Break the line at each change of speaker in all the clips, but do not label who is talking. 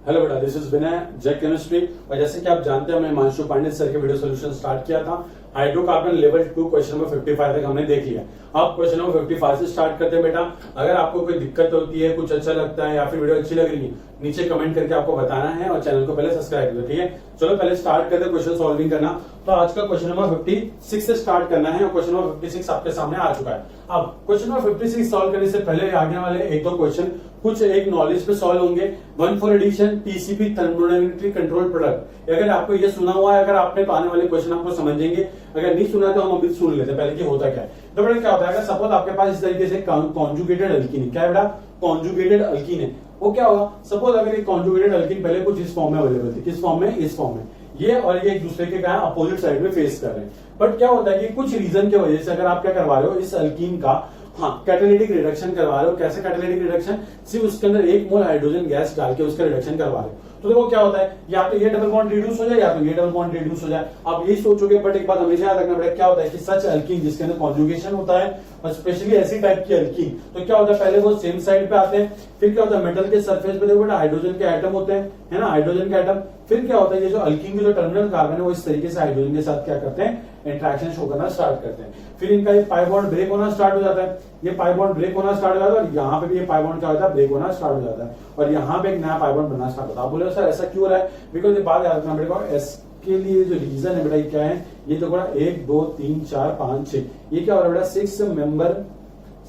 Hello बेटा, this is Vinay Jake chemistry. और जैसे कि आप जानते हैं, मैं हिमांशु पांडे सर के वीडियो सोल्यूशन स्टार्ट किया था। हाइड्रोकार्बन लेवल 2 क्वेश्चन नंबर 55 तक हमने देख लिया। अब क्वेश्चन नंबर 55 से स्टार्ट करते हैं बेटा। अगर आपको कोई दिक्कत होती है, कुछ अच्छा लगता है या फिर वीडियो अच्छी लग रही है, नीचे कमेंट करके आपको बताना है और चैनल को पहले सब्सक्राइब करो, ठीक है। चलो पहले स्टार्ट करते हैं क्वेश्चन सॉल्विंग करना। तो आज का क्वेश्चन नंबर 56 से स्टार्ट करना है और क्वेश्चन नंबर 56 आपके सामने आ चुका है। अब क्वेश्चन नंबर 56 सॉल्व करने से पहले आगे वाले एक दो क्वेश्चन कुछ एक नॉलेज पे सॉल्व होंगे। 1 addition TCP thermodynamically control product, अगर आपको ये सुना हुआ है, अगर आपने तो आने वाले क्वेश्चन आपको समझेंगे। अगर नहीं सुना तो हम अभी सुन लेते हैं पहले कि होता क्या है। तो बेटा क्या होता है, अगर सपोज आपके पास इस तरीके से कॉन्जुगेटेड अल्कीन है, क्या है बेटा, कॉन्जुगेटेड अल्कीन है, वो क्या होगा, सपोज अगर ये कॉन्जुगेटेड अल्कीन पहले कुछ इस फॉर्म में अवेलेबल थी, किस फॉर्म में, इस फॉर्म में, ये और ये एक दूसरे के क्या अपोजिट साइड में फेस कर रहे हैं। बट क्या होता है कि कुछ रीजन की वजह से अगर आप क्या करवा रहे हो, इस अल्कीन का कैटालिटिक रिडक्शन करवा रहे हो। कैसे कैटालिटिक रिडक्शन, सिर्फ उसके अंदर 1 मोल हाइड्रोजन गैस डाल के उसका रिडक्शन करवा रहे हो। तो देखो क्या होता है, या तो ये डबल बॉन्ड रिड्यूस हो जाए या तो ये डबल बॉन्ड रिड्यूस हो जाए। आप यही सोचोगे, बट एक बात हमेशा याद रखना पड़ेगा, क्या होता है कि सच अल्कीन जिसके अंदर कॉन्जुगेशन होता है और स्पेशली ऐसी टाइप की अल्कीन, तो क्या होता है, पहले वो सेम साइड पे आते हैं, फिर क्या होता है मेटल के सरफेस पे देखो बेटा हाइड्रोजन के एटम होते हैं, है ना, हाइड्रोजन के एटम। फिर क्या होता है, ये जो अल्कीन के जो टर्मिनल कार्बन है वो इस तरीके से हाइड्रोजन के साथ क्या करते हैं, इंटरेक्शन शो करना स्टार्ट करते हैं। फिर इनका ये पाई बॉन्ड ब्रेक होना स्टार्ट हो जाता है, ये पाई बॉन्ड ब्रेक होना स्टार्ट हो जाता है और यहाँ पे भी ये पाई बॉन्ड क्या होता है, ब्रेक होना स्टार्ट हो जाता है और यहाँ पे एक नया पाई बॉन्ड बनना स्टार्ट होता है। आप बोले सर ऐसा क्यों हो रहा है, बिकॉज ये बात याद रखना पड़ेगा, इसके लिए जो रीजन है बेटा ये क्या है, ये तो बड़ा 1 2 3 4 5 6, ये क्या हो रहा है बेटा, 6 मेंबर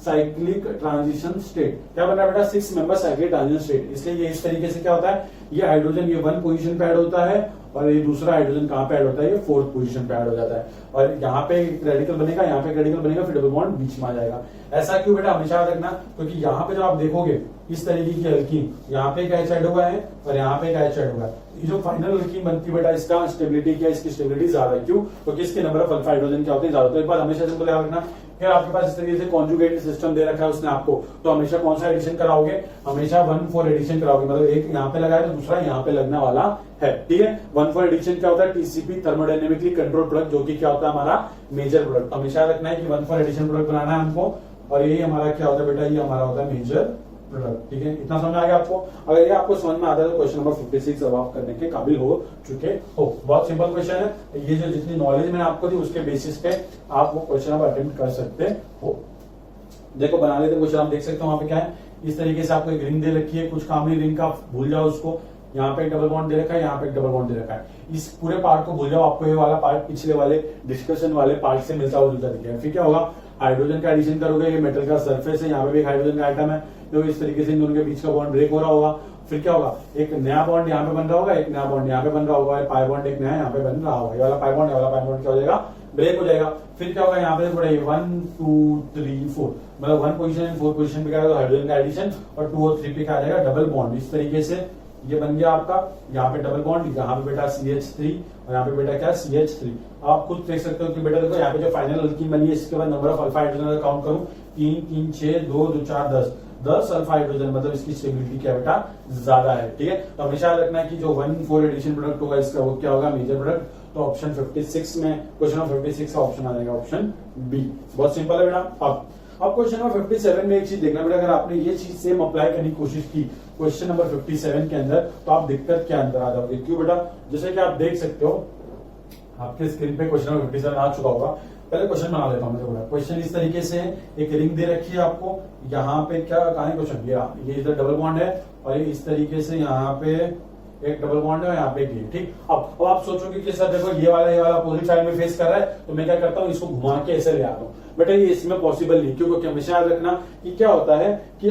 साइक्लिक ट्रांजिशन स्टेट। क्या बन रहा है बेटा, 6 मेंबर साइक्लिक ट्रांजिशन स्टेट। इसलिए ये इस तरीके से क्या होता है, ये हाइड्रोजन ये 1 पोजीशन पे ऐड होता है और ये दूसरा हाइड्रोजन कहां पे ऐड होता है, ये 4th पोजीशन पे ऐड हो जाता है और यहाँ पे एक रेडिकल बनेगा, यहाँ पे एक रेडिकल बनेगा, फिर डबल बॉन्ड बीच में आ जाएगा। ऐसा क्यों बेटा, हमेशा याद रखना, क्योंकि यहाँ पे जब आप देखोगे इस तरीके की अल्कीन, यहाँ पे एक एच ऐड हुआ है और यहाँ पे एक एच ऐड हुआ है, ये जो फाइनल अल्कीन बनती है बेटा, इसका स्टेबिलिटी क्या, इसकी स्टेबिलिटी ज्यादा है। क्यों, क्योंकि इसके नंबर ऑफ अल्फा हाइड्रोजन क्या होते हैं, ज्यादा। तो एक बात हमेशा सिंपल याद रखना। फिर आपके पास इस तरीके से कॉन्जुगेटेड सिस्टम दे रखा है उसने आपको, तो हमेशा कौन सा एडिशन कराओगे, हमेशा 1-4 एडिशन कराओगे, मतलब एक यहाँ पे लगाए तो दूसरा यहाँ पे लगने वाला है, ठीक है। 1-4 एडिशन क्या होता है, टीसीपी थर्मोडायनेमिकली कंट्रोल प्रोडक्ट, जो कि क्या होता है हमारा मेजर प्रोडक्ट। हमेशा रखना है कि 1-4 एडिशन प्रोडक्ट बनाना है हमको और यही हमारा क्या होता है बेटा, ये हमारा होता है मेजर प्रोडक्ट, ठीक है। इतना समझ आ गया आपको। अगर ये आपको समझ में आता है तो क्वेश्चन नंबर 56 अब आप करने के काबिल हो चुके हो। बहुत सिंपल क्वेश्चन है, ये जो जितनी नॉलेज मैंने आपको दी उसके बेसिस पे आप वो क्वेश्चन अब अटेम्प्ट कर सकते हो। देखो बना लेते क्वेश्चन, आप देख सकते हो वहां पे क्या है, इस तरीके से आपको एक रिंग दे रखी है, कुछ काम नहीं रिंग का, भूल जाओ उसको। यहाँ पे एक डबल बॉन्ड दे रखा है, यहाँ पे एक डबल बॉन्ड दे रखा है, इस पूरे पार्ट को भूल जाओ। आपको ये वाला पार्ट पिछले वाले डिस्कशन वाले पार्ट से मिलता हुआ जुलता दिखेगा। फिर क्या होगा, हाइड्रोजन का एडिशन करोगे, ये मेटल का सरफेस है, यहाँ पे भी हाइड्रोजन का आइटम है, तो इस तरीके से इन दोनों के बीच का बॉन्ड ब्रेक हो रहा होगा। फिर क्या होगा, एक नया बॉन्ड यहाँ पे बन रहा होगा, एक नया बॉन्ड यहाँ पे बन रहा होगा, पाई बॉन्ड एक नया यहाँ पे बन रहा होगा, ये वाला पाई बॉन्ड, ये वाला पाई बॉन्ड क्या हो जाएगा, ब्रेक हो जाएगा। फिर क्या होगा, यहाँ पे थोड़ा 1 2 3 4, मतलब 1 पोजीशन 4 पोजीशन पे क्या होगा, हाइड्रोजन का एडिशन और 2 और 3 पे क्या आ जाएगा, डबल बॉन्ड। इस तरीके से ये बन गया आपका, यहाँ पे डबल बॉन्ड, यहाँ पे बेटा CH3 और यहाँ पे बेटा क्या CH3। आप खुद देख सकते हो कि बेटा देखो यहाँ पे जो फाइनल अल्कीन बनी है, इसके बाद number of alpha hydrogen count करूं, 3 3 6 2 2 4 10 अल्फा हाइड्रोजन, मतलब इसकी स्टेबिलिटी क्या बेटा ज्यादा है, ठीक है। तो हमेशा याद रखना है कि जो 1-4 एडिशन प्रोडक्ट होगा इसका वो क्या होगा, मेजर प्रोडक्ट। तो ऑप्शन 56 में क्वेश्चन नंबर 56 का ऑप्शन आ जाएगा ऑप्शन बी। बहुत सिंपल है बेटा। अब क्वेश्चन नंबर 57 में एक चीज देखना बेटा, अगर आपने ये चीज सेम अप्लाई करने की कोशिश की क्वेश्चन नंबर 57 के अंदर, तो आप दिक्कत के अंदर आ जाओगे। क्यों बेटा, जैसे कि आप देख सकते हो आपके स्क्रीन पे क्वेश्चन नंबर 57 आ चुका होगा। पहले क्वेश्चन बना लेता हूं मैं थोड़ा। क्वेश्चन इस तरीके से है, एक रिंग दे रखी है आपको, यहाँ पे क्या कहां है क्वेश्चन, ये इधर डबल बॉन्ड है और ये इस तरीके से यहाँ पे एक डबल बॉन्ड है और यहाँ पे एक, ठीक। अब आप सोचोगे कि सर देखो ये वाला अपोजिट साइड में फेस कर रहा है, तो मैं क्या करता हूँ, इसको घुमा के ऐसे ले आता हूँ। बेटा ये इसमें पॉसिबल नहीं, क्योंकि हमेशा याद रखना कि क्या होता है कि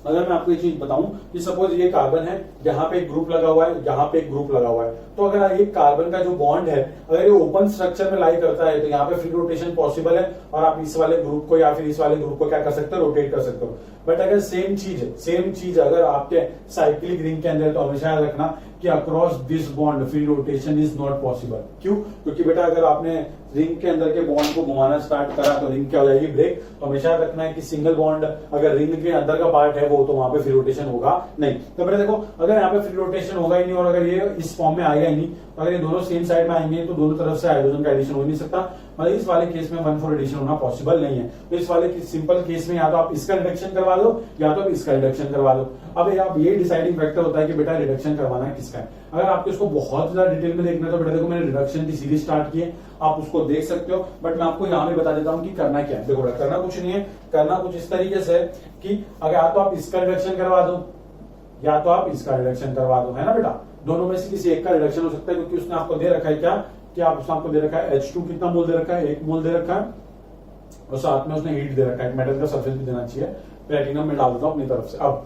अगर मैं आपको ये चीज बताऊं कि सपोज ये कार्बन है, यहाँ पे एक ग्रुप लगा हुआ है, यहाँ पे एक ग्रुप लगा हुआ है, तो अगर एक कार्बन का जो बॉन्ड है अगर ये ओपन स्ट्रक्चर में लाई करता है तो यहाँ पे फ्री रोटेशन पॉसिबल है और आप इस वाले ग्रुप को या फिर इस वाले ग्रुप को क्या कर सकते हो, रोटेट कर सकते हो। बट अगर सेम चीज अगर आपके साइक्लिक रिंग के अंदर, तो हमेशा याद रखना कि across this bond free rotation is not possible. क्यों, क्योंकि बेटा अगर आपने रिंग के अंदर के बॉन्ड को घुमाना स्टार्ट करा तो रिंग क्या हो जाएगी, ब्रेक। तो हमेशा याद रखना है कि सिंगल बॉन्ड अगर रिंग के अंदर का पार्ट है वो, तो वहां पे फ्री रोटेशन होगा नहीं। तो मेरे देखो अगर यहाँ पे फ्री रोटेशन होगा ही नहीं और अगर ये इस फॉर्म में आएगा ही नहीं, तो अगर ये दोनों सेम साइड में आएंगे तो दोनों तरफ से हाइड्रोजन का एडिशन हो नहीं सकता, मतलब इस वाले केस में 1,4 एडिशन होना पॉसिबल नहीं है। तो इस वाले सिंपल केस में या तो आप इसका रिडक्शन करवा दो या तो आप इसका रिडक्शन करवा दो। अब आप ये डिसाइडिंग फैक्टर होता है कि बेटा रिडक्शन करवाना है किसका है। अगर आपको इसको बहुत ज्यादा डिटेल में देखना है तो बेटा देखो मैंने रिडक्शन की सीरीज स्टार्ट की है, आप उसको देख सकते हो, बट मैं आपको यहाँ पे बता देता हूँ कि करना क्या है। देखो बेटा करना कुछ नहीं है, करना कुछ इस तरीके से कि अगर या तो आप इसका रिडक्शन करवा दो या तो आप इसका रिडक्शन करवा दो, है ना बेटा। दोनों में से किसी एक का रिडक्शन हो सकता है, क्योंकि उसने आपको दे रखा है क्या कि आप उसने आपको दे रखा है H2 कितना मोल दे रखा है, 1 मोल दे रखा है, और साथ में उसने हीट दे रखा है, मेटल का सरफेस भी देना चाहिए। प्लेटिनम में डाल देता हूं अपनी तरफ से। अब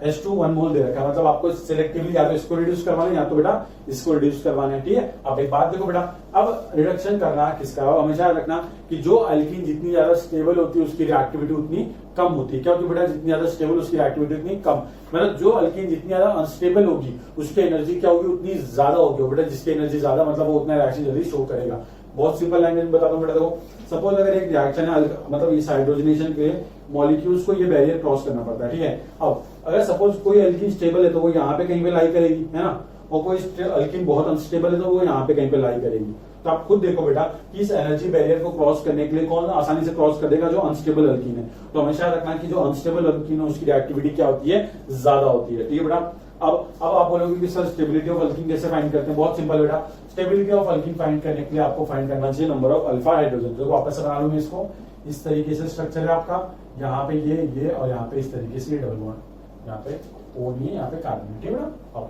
H2 1 मोल दे रखा है, मतलब आपको सिलेक्टिवली या तो इसको रिड्यूस करवाना है या तो बेटा इसको रिड्यूस करवाना है, ठीक है। अब एक बात देखो बेटा, अब रिडक्शन करना किसका है, हमेशा याद रखना कि जो अल्कीन जितनी ज्यादा स्टेबल होती है उसकी रिएक्टिविटी उतनी कम होती है। क्योंकि बेटा जितनी ज्यादा स्टेबल उसकी रिएक्टिविटी उतनी कम, मतलब जो अल्कीन जितनी ज्यादा अनस्टेबल होगी उसकी एनर्जी क्या होगी, उतनी ज्यादा होगी। बेटा जिसकी एनर्जी ज्यादा मतलब वो उतना रिएक्शन जल्दी शो करेगा। बहुत सिंपल लैंग्वेज में बताता हूँ बेटा, देखो सपोज अगर एक रिएक्शन है, मतलब इस हाइड्रोजनेशन के मॉलिक्यूल्स को ये बैरियर क्रॉस करना पड़ता है, ठीक है। अब अगर सपोज कोई अल्कीन स्टेबल है तो वो यहाँ पे कहीं पे लाई करेगी, है ना, और कोई अल्कीन बहुत अनस्टेबल है तो वो यहाँ पे कहीं पे लाई करेगी। तो आप खुद देखो बेटा कि इस एनर्जी बैरियर को क्रॉस करने के लिए कौन आसानी से क्रॉस कर देगा, जो अनस्टेबल अल्कीन है। तो हमेशा रखना कि जो अनस्टेबल अल्कीन है उसकी रिएक्टिविटी क्या होती है, ज्यादा होती है, ठीक है बेटा। अब आप बोलोगे कि सर स्टेबिलिटी ऑफ अल्कीन कैसे फाइंड करते हैं, बहुत सिंपल बेटा। स्टेबिलिटी ऑफ अल्कीन फाइंड करने के लिए आपको फाइंड करना चाहिए नंबर ऑफ अल्फा हाइड्रोजन। तो वापस बना लूं मैं इसको, इस तरीके से स्ट्रक्चर है आपका, यहाँ पे ये और यहाँ पे इस तरीके से डबल बॉन्ड, यहाँ पे O नहीं है, यहाँ पे कार्बन, ठीक है बेटा।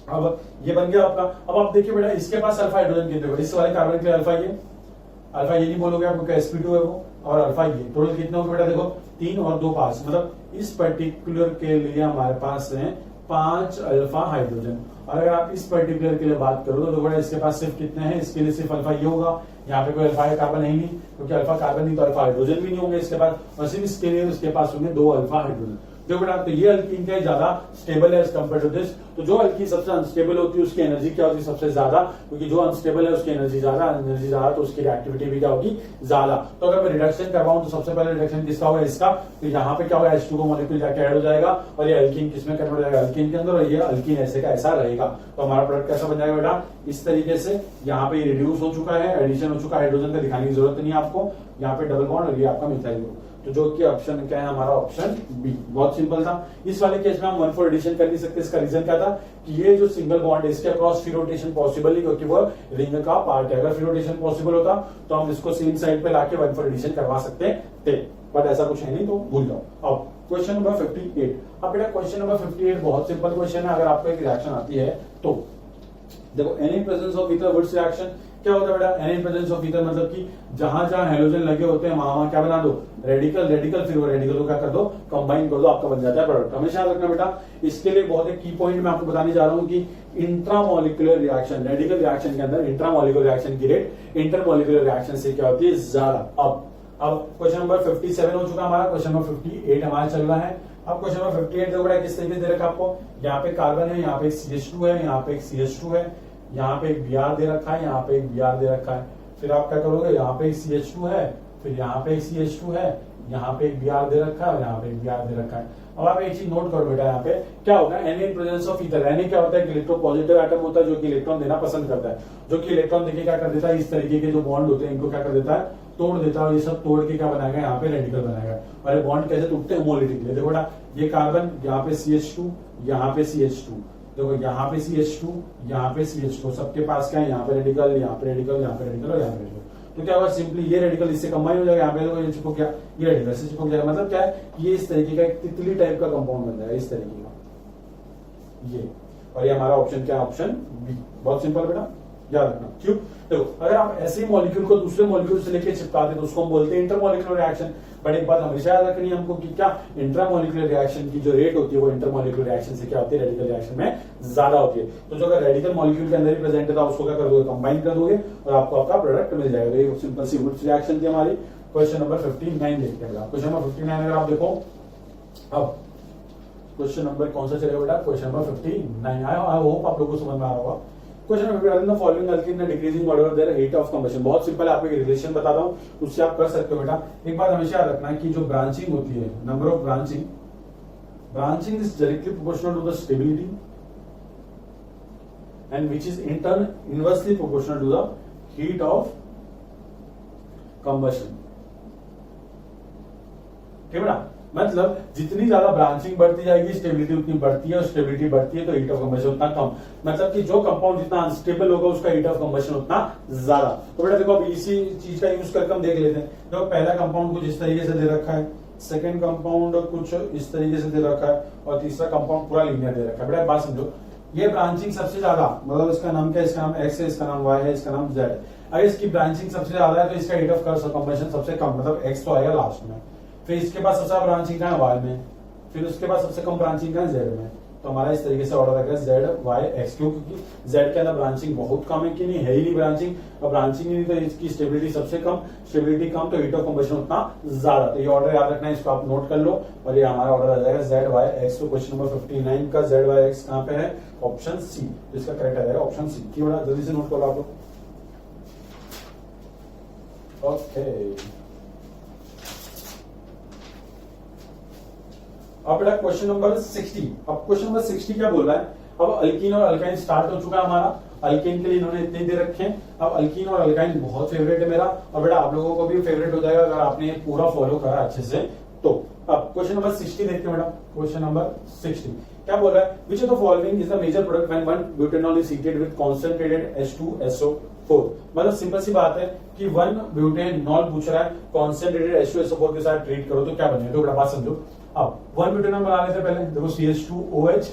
अब ये बन गया आपका। अब आप देखिए बेटा इसके पास अल्फा हाइड्रोजन कितने होगा, इस वाले कार्बन के लिए अल्फा ये नहीं बोलोगे आपको, sp2 है वो, और अल्फा ये टोटल कितना होगा बेटा, देखो 3 और 2 5, मतलब इस पर्टिकुलर के लिए हमारे पास है 5 अल्फा हाइड्रोजन। और अगर आप इस पर्टिकुलर के लिए बात करो तो बेटा इसके पास सिर्फ कितने हैं, इसके लिए सिर्फ अल्फा ये होगा, यहाँ पे कोई अल्फा कार्बन है ही नहीं, क्योंकि अल्फा कार्बन नहीं तो अल्फा हाइड्रोजन भी नहीं होंगे इसके पास, और सिर्फ इसके लिए इसके पास होंगे 2 अल्फा हाइड्रोजन। देखो बेटा तो ये अल्कीन क्या ज्यादा स्टेबल है एज कंपेयर टू दिस। तो जो अल्कीन सबसे अनस्टेबल होती है उसकी एनर्जी क्या होती है, सबसे ज्यादा, क्योंकि जो अनस्टेबल है उसकी एनर्जी ज्यादा तो उसकी रिएक्टिविटी भी क्या होगी, ज्यादा। तो अगर मैं रिडक्शन करवाऊं तो सबसे पहले रिडक्शन किसका होगा, इसका। तो यहाँ पे क्या होगा, H2 को मॉलिक्यूल जाके ऐड हो जाएगा और ये अल्कीन किसमें कन्वर्ट हो जाएगा, अल्कीन के अंदर, और ये अल्कीन ऐसे का ऐसा रहेगा। तो हमारा प्रोडक्ट कैसा बन जाएगा बेटा, इस तरीके से। यहाँ पे रिड्यूस हो चुका है, एडिशन हो चुका है, हाइड्रोजन का दिखाने की जरूरत नहीं है आपको। यहाँ पे डबल बॉन्ड और ये आपका मिथाइल ग्रुप। तो जो कि ऑप्शन क्या है हमारा, ऑप्शन बी। बहुत सिंपल था। इस वाले केस में हम 1,4 एडिशन कर नहीं सकते। इसका रीजन क्या था कि ये जो सिंगल बॉन्ड है इसके अक्रॉस फ्री रोटेशन पॉसिबल नहीं, क्योंकि वो रिंग का पार्ट है। अगर फ्री रोटेशन पॉसिबल होता तो हम इसको सेम साइड पे लाके 1,4 एडिशन करवा सकते थे, बट ऐसा कुछ है नहीं, तो भूल जाओ। अब क्वेश्चन नंबर 58। अब बेटा क्वेश्चन नंबर 58 बहुत सिंपल क्वेश्चन है। अगर आपको एक रिएक्शन आती है तो देखो, any presence of ether Wurtz reaction क्या होता है बेटा, एनी प्रेजेंस ऑफ ईथर मतलब कि जहां जहां हेलोजन लगे होते हैं वहां क्या बना दो, रेडिकल, फिर वो रेडिकल को क्या कर दो, कंबाइन कर दो, आपका बन जाता है प्रोडक्ट। हमेशा याद रखना बेटा, इसके लिए बहुत एक की पॉइंट मैं आपको बताने जा रहा हूं कि इंट्रामोलिकुलर रिएक्शन, रेडिकल रिएक्शन के अंदर इंट्रामोलिकुलर रिएक्शन की रेट इंटरमोलिकुलर रिएक्शन से क्या होती है, ज्यादा। अब क्वेश्चन नंबर 57 हो चुका हमारा, क्वेश्चन नंबर 58 हमारा चल रहा है। अब क्वेश्चन नंबर 58 देखो बेटा किस तरीके से दे रखा आपको, यहाँ पे कार्बन है, यहाँ पे एक CH2 है, यहाँ पे एक CH2 है, यहाँ पे एक Br दे रखा है, यहाँ पे एक Br दे रखा है। फिर आप क्या करोगे, यहाँ पे एक CH2 है, फिर यहाँ पे एक CH2 है, यहाँ पे एक Br दे रखा है और यहाँ पे एक Br दे रखा है। अब आप एक चीज नोट करो बेटा, यहाँ पे क्या होगा, N in presence of ether. N क्या होता है, इलेक्ट्रो पॉजिटिव एटम होता है जो कि इलेक्ट्रॉन देना पसंद करता है, जो कि इलेक्ट्रॉन देके क्या कर देता है, इस तरीके के जो बॉन्ड होते हैं इनको क्या कर देता है, तोड़ देता है। और ये सब तोड़ के क्या बनाएगा, यहाँ पे रेडिकल बनाएगा। और ये बॉन्ड कैसे टूटते हैं, मोलिटी के लिए। देखो बेटा ये कार्बन, यहाँ पे CH2, यहाँ पे CH2, देखो यहाँ पे CH2, यहाँ पे CH2, सबके पास क्या है, यहाँ पे रेडिकल, यहाँ पे रेडिकल, यहाँ पे रेडिकल और यहाँ पे रेडिकल। तो क्या होगा, सिंपली ये रेडिकल इससे कंबाइन हो जाएगा, यहाँ पे देखो ये चिपक गया, ये रेडिकल से चिपक जाएगा। मतलब क्या है, ये इस तरीके का एक तितली टाइप का कंपाउंड बन जाएगा, इस तरीके का ये। और ये हमारा ऑप्शन क्या है, ऑप्शन बी। बहुत सिंपल बेटा, याद रखना। क्यों, देखो अगर आप ऐसे ही मॉलिक्यूल को दूसरे मॉलिक्यूल से लेके चिपकाते तो उसको हम बोलते हैं इंटरमॉलिक्यूलर रिएक्शन। बट एक बात हमेशा याद रखनी है हमको कि क्या इंट्रामॉलिक्यूलर रिएक्शन की जो रेट होती है वो इंटरमॉलिक्यूलर रिएक्शन से क्या होती है, रेडिकल रिएक्शन में ज्यादा होती है। तो जो अगर रेडिकल मॉलिक्यूल के अंदर ही प्रेजेंट है तो उसको क्या कर दोगे, कंबाइन कर दोगे और आपको आपका प्रोडक्ट मिल जाएगा। ये सिंपल सी वुड्स रिएक्शन थी हमारी। क्वेश्चन नंबर 59 देखते हैं। क्वेश्चन नंबर 59 अगर आप देखो, अब क्वेश्चन नंबर कौन सा चलेगा बेटा, क्वेश्चन नंबर 59। आई होप आप लोगों को समझ में आ रहा होगा। Question number the following alkene in decreasing order their heat of combustion. बहुत सिंपल है, आपको एक रिलेशन बताता हूं, उससे आप कर सकते हो बेटा। एक बात हमेशा याद रखना है कि जो ब्रांचिंग होती है, number of branching is directly proportional to the stability and which is in turn inversely proportional to the heat of combustion. ठीक है बेटा, मतलब जितनी ज्यादा ब्रांचिंग बढ़ती जाएगी स्टेबिलिटी उतनी बढ़ती है, और स्टेबिलिटी बढ़ती है तो हीट ऑफ कंबशन उतना कम। मतलब कि जो कंपाउंड जितना अनस्टेबल होगा उसका हीट ऑफ कंबशन उतना ज्यादा। तो बेटा देखो, अब इसी चीज का यूज करके हम देख लेते हैं। देखो पहला कंपाउंड कुछ इस तरीके से दे रखा है, सेकंड कंपाउंड कुछ इस तरीके से दे रखा है, और तीसरा कंपाउंड पूरा लीनियर दे रखा है। बेटा बात समझो, ये ब्रांचिंग सबसे ज्यादा, मतलब इसका नाम क्या है, इसका नाम एक्स है, इसका नाम वाई है, इसका नाम जेड है। अगर इसकी ब्रांचिंग सबसे ज्यादा है तो इसका हीट ऑफ कंबशन सबसे कम, मतलब एक्स तो आएगा लास्ट में। फिर इसके बाद सबसे ब्रांचिंग का है वाई में, फिर उसके बाद सबसे कम ब्रांचिंग का है जेड में। तो हमारा इस तरीके से ऑर्डर रहेगा जेड वाई एक्स, क्योंकि जेड के अंदर ब्रांचिंग बहुत कम है कि नहीं, है ही नहीं ब्रांचिंग, और ब्रांचिंग ही नहीं तो इसकी स्टेबिलिटी सबसे कम, स्टेबिलिटी कम तो हीट ऑफ कंबशन उतना ज्यादा। तो ये ऑर्डर याद रखना है, इसको आप नोट कर लो, और ये हमारा ऑर्डर आ जाएगा जेड वाई एक्स। तो क्वेश्चन नंबर 59 का जेड वाई एक्स कहां पे है, ऑप्शन सी। इसका करेक्ट आ जाएगा ऑप्शन सी। की बड़ा जल्दी से नोट करो आप लोग। ओके, अब बेटा क्वेश्चन नंबर 60। अब क्वेश्चन नंबर 60 क्या बोल रहा है, अब अल्कीन और अल्काइन स्टार्ट हो चुका है हमारा। अल्कीन के लिए इन्होंने इतने दे रखे हैं। अब अल्कीन और अल्काइन बहुत फेवरेट है मेरा, और बेटा आप लोगों को भी फेवरेट हो जाएगा अगर आपने पूरा फॉलो करा अच्छे से तो। अब क्वेश्चन नंबर 60 देखते हैं बेटा। क्वेश्चन नंबर 60 क्या बोल रहा है, which of the following is the major product when one butanol is heated with concentrated H2SO4। मतलब सिंपल सी बात है कि वन ब्यूटेनॉल पूछ रहा है कॉन्सेंट्रेटेड H2SO4 के साथ ट्रीट करो तो क्या बनेगा। तो बेटा बात समझो, अब वन ब्यूटेनॉल बना लेते पहले। देखो CH2OH,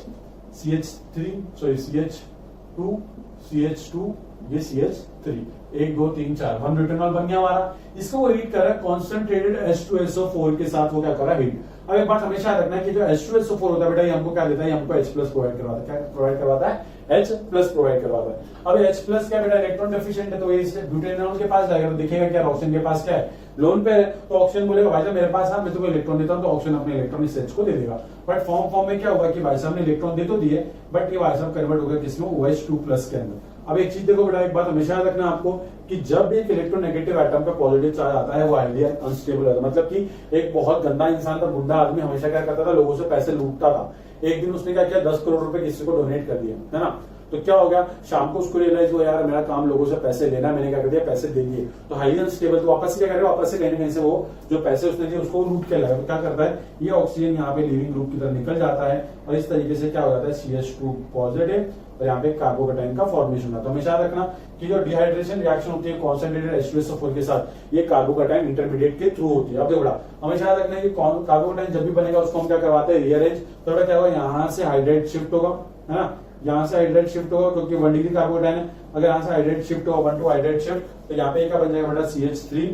CH3, sorry CH2, CH2, ये CH3, 1 2 3 4, वन ब्यूटेनॉल बन गया हमारा। इसको वो हीट कर रहा है कॉन्सेंट्रेटेड H2SO4 के साथ, वो क्या कर रहा है, हीट। अब एक बात हमेशा याद रखना है कि जो H2SO4 होता है बेटा, ये हमको क्या देता है, ये हमको H+ प्रोवाइड करवाता है। क्या प्रोवाइड करवाता है, H+ प्रोवाइड करवाता है। अब H+ क्या बेटा, इलेक्ट्रॉन डेफिशिएंट है, तो ये ब्यूटेनॉल के पास जाएगा तो दिखेगा क्या, ऑक्सीजन के पास क्या है, लोन पे है। तो ऑक्सीजन बोलेगा भाई साहब मेरे पास है, मैं तुमको इलेक्ट्रॉन देता हूं, तो ऑक्सीजन अपने इलेक्ट्रॉन इस H को दे देगा। बट फॉर्म में क्या होगा कि भाई साहब ने इलेक्ट्रॉन दे तो दिए, बट ये भाई साहब कन्वर्ट हो गया किसमें, OH2+ के अंदर। अब एक चीज देखो बेटा, एक बात हमेशा याद रखना आपको कि जब भी एक इलेक्ट्रोनेगेटिव एटम पे पॉजिटिव चार्ज आता है वो आइडियल अनस्टेबल होता है। मतलब कि एक बहुत गंदा इंसान था, गुंडा आदमी, हमेशा क्या करता था, लोगों से पैसे लूटता था। एक दिन उसने क्या किया, 10 करोड़ रुपए किसी को डोनेट कर दिया, है ना। तो क्या हो गया, शाम को उसको रियलाइज हुआ यार मेरा काम लोगों से पैसे लेना, मैंने क्या कर दिया, पैसे दे दिए। तो हाईली अनस्टेबल, तो वापस से क्या करे, वापस से कहीं ना कहीं से वो जो पैसे उसने दिए उसको लूट के लगा। तो क्या करता है, ये ऑक्सीजन यहाँ पे लिविंग ग्रुप की तरफ निकल जाता है, और इस तरीके से क्या हो जाता है, CH2 पॉजिटिव, और यहाँ पे कार्बोकेटाइन का फॉर्मेशन होता है। तो हमेशा रखना कि जो डिहाइड्रेशन रिएक्शन होती है कॉन्सेंट्रेटेड H2SO4 के साथ, ये कार्बोकेटाइन इंटरमीडिएट के थ्रू होती है। अब देखो हमेशा याद रखना है कि कार्बोकेटाइन जब भी बनेगा उसको हम क्या करवाते हैं, रीअरेंज। तो क्या होगा, यहाँ से हाइड्रेट शिफ्ट होगा, है ना, यहाँ से हाइड्रेट शिफ्ट होगा क्योंकि 1 डिग्री कार्बोकेटाइन है। अगर यहाँ से हाइड्रेट शिफ्ट होगा 1 to हाइड्रेट शिफ्ट, तो यहाँ पे क्या बन जाएगा बेटा, CH3,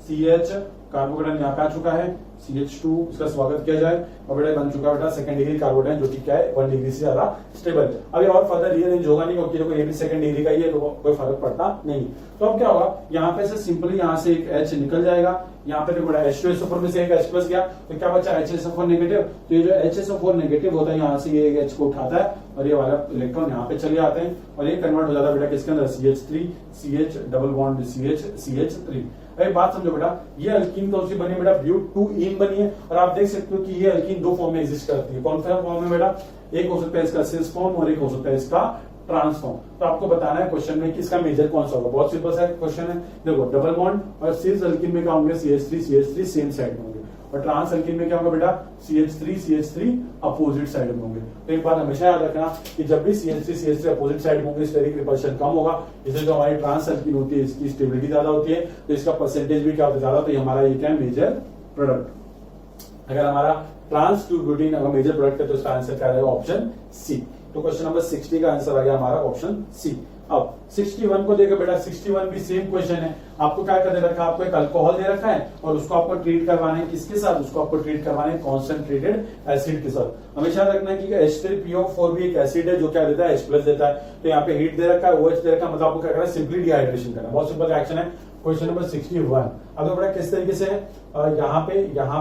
CH कार्बोकेटाइन यहाँ पे आ चुका है, CH2 इसका स्वागत किया जाए, और बेटा बन चुका है बेटा 2nd डिग्री कार्बोकेटाइन, जो कि क्या है 1 डिग्री से ज्यादा स्टेबल है। अभी और फर्दर रीअरेंज होगा नहीं क्योंकि देखो ये भी 2nd डिग्री का ही है, तो कोई फर्क पड़ता नहीं। तो अब क्या होगा, यहाँ पे से सिंपली यहाँ से एक H निकल जाएगा, यहाँ पे देखो H2SO4 में से एक H+ गया, तो क्या बचा, HSO4 नेगेटिव। तो ये जो HSO4 नेगेटिव होता है यहाँ से ये H को उठाता है, और ये वाला इलेक्ट्रॉन यहाँ पे चले जाते हैं, और ये कन्वर्ट हो जाता है बेटा किसके अंदर, CH3, CH double bond CH, CH3। अरे बात समझो बेटा, ये अल्कीन कौन सी बनी बेटा, ब्यूट-2-ईन बनी है। और आप देख सकते हो कि ये अल्कीन 2 फॉर्म में एग्जिस्ट करती है। कौन सा फॉर्म है बेटा, एक हो सकता है इसका सिस फॉर्म और एक हो सकता है इसका ट्रांसफॉर्म। तो आपको बताना है क्वेश्चन में कि इसका मेजर कौन सा होगा। बहुत सिंपल सा क्वेश्चन है, देखो डबल बॉन्ड और सिस अल्कीन में क्या होंगे, CH3 सेम साइड में होंगे, और ट्रांस अल्कीन में क्या होगा बेटा, CH3 अपोजिट साइड में होंगे। तो एक बात हमेशा याद रखना कि जब भी CH3 अपोजिट साइड में होंगे, स्टेरिक रिपल्शन कम होगा। इसलिए जो हमारी ट्रांस अल्कीन होती है इसकी स्टेबिलिटी ज्यादा होती है, तो इसका परसेंटेज भी क्या होता है ज्यादा। तो ये हमारा ये क्या है, मेजर प्रोडक्ट। अगर हमारा ट्रांस टू ब्यूटीन अगर मेजर प्रोडक्ट है तो इसका आंसर क्या रहेगा, ऑप्शन सी। तो क्वेश्चन नंबर 60 का आंसर आ गया हमारा ऑप्शन सी। अब 61 को देखो बेटा, 61 भी सेम क्वेश्चन है। आपको क्या कर दे रखा है, आपको एक अल्कोहल दे रखा है और उसको आपको ट्रीट करवाना है किसके साथ, उसको आपको ट्रीट करवाना है कॉन्सेंट्रेटेड एसिड के साथ। हमेशा रखना है कि H3PO4 भी एक एसिड है जो क्या देता है, H+ देता है। तो यहाँ पे हीट दे रखा है, OH दे रखा है, मतलब आपको क्या करना है, सिंपली डिहाइड्रेशन करना है। बहुत सिंपल रिएक्शन है। क्वेश्चन नंबर 61 अब बेटा किस तरीके से है, यहाँ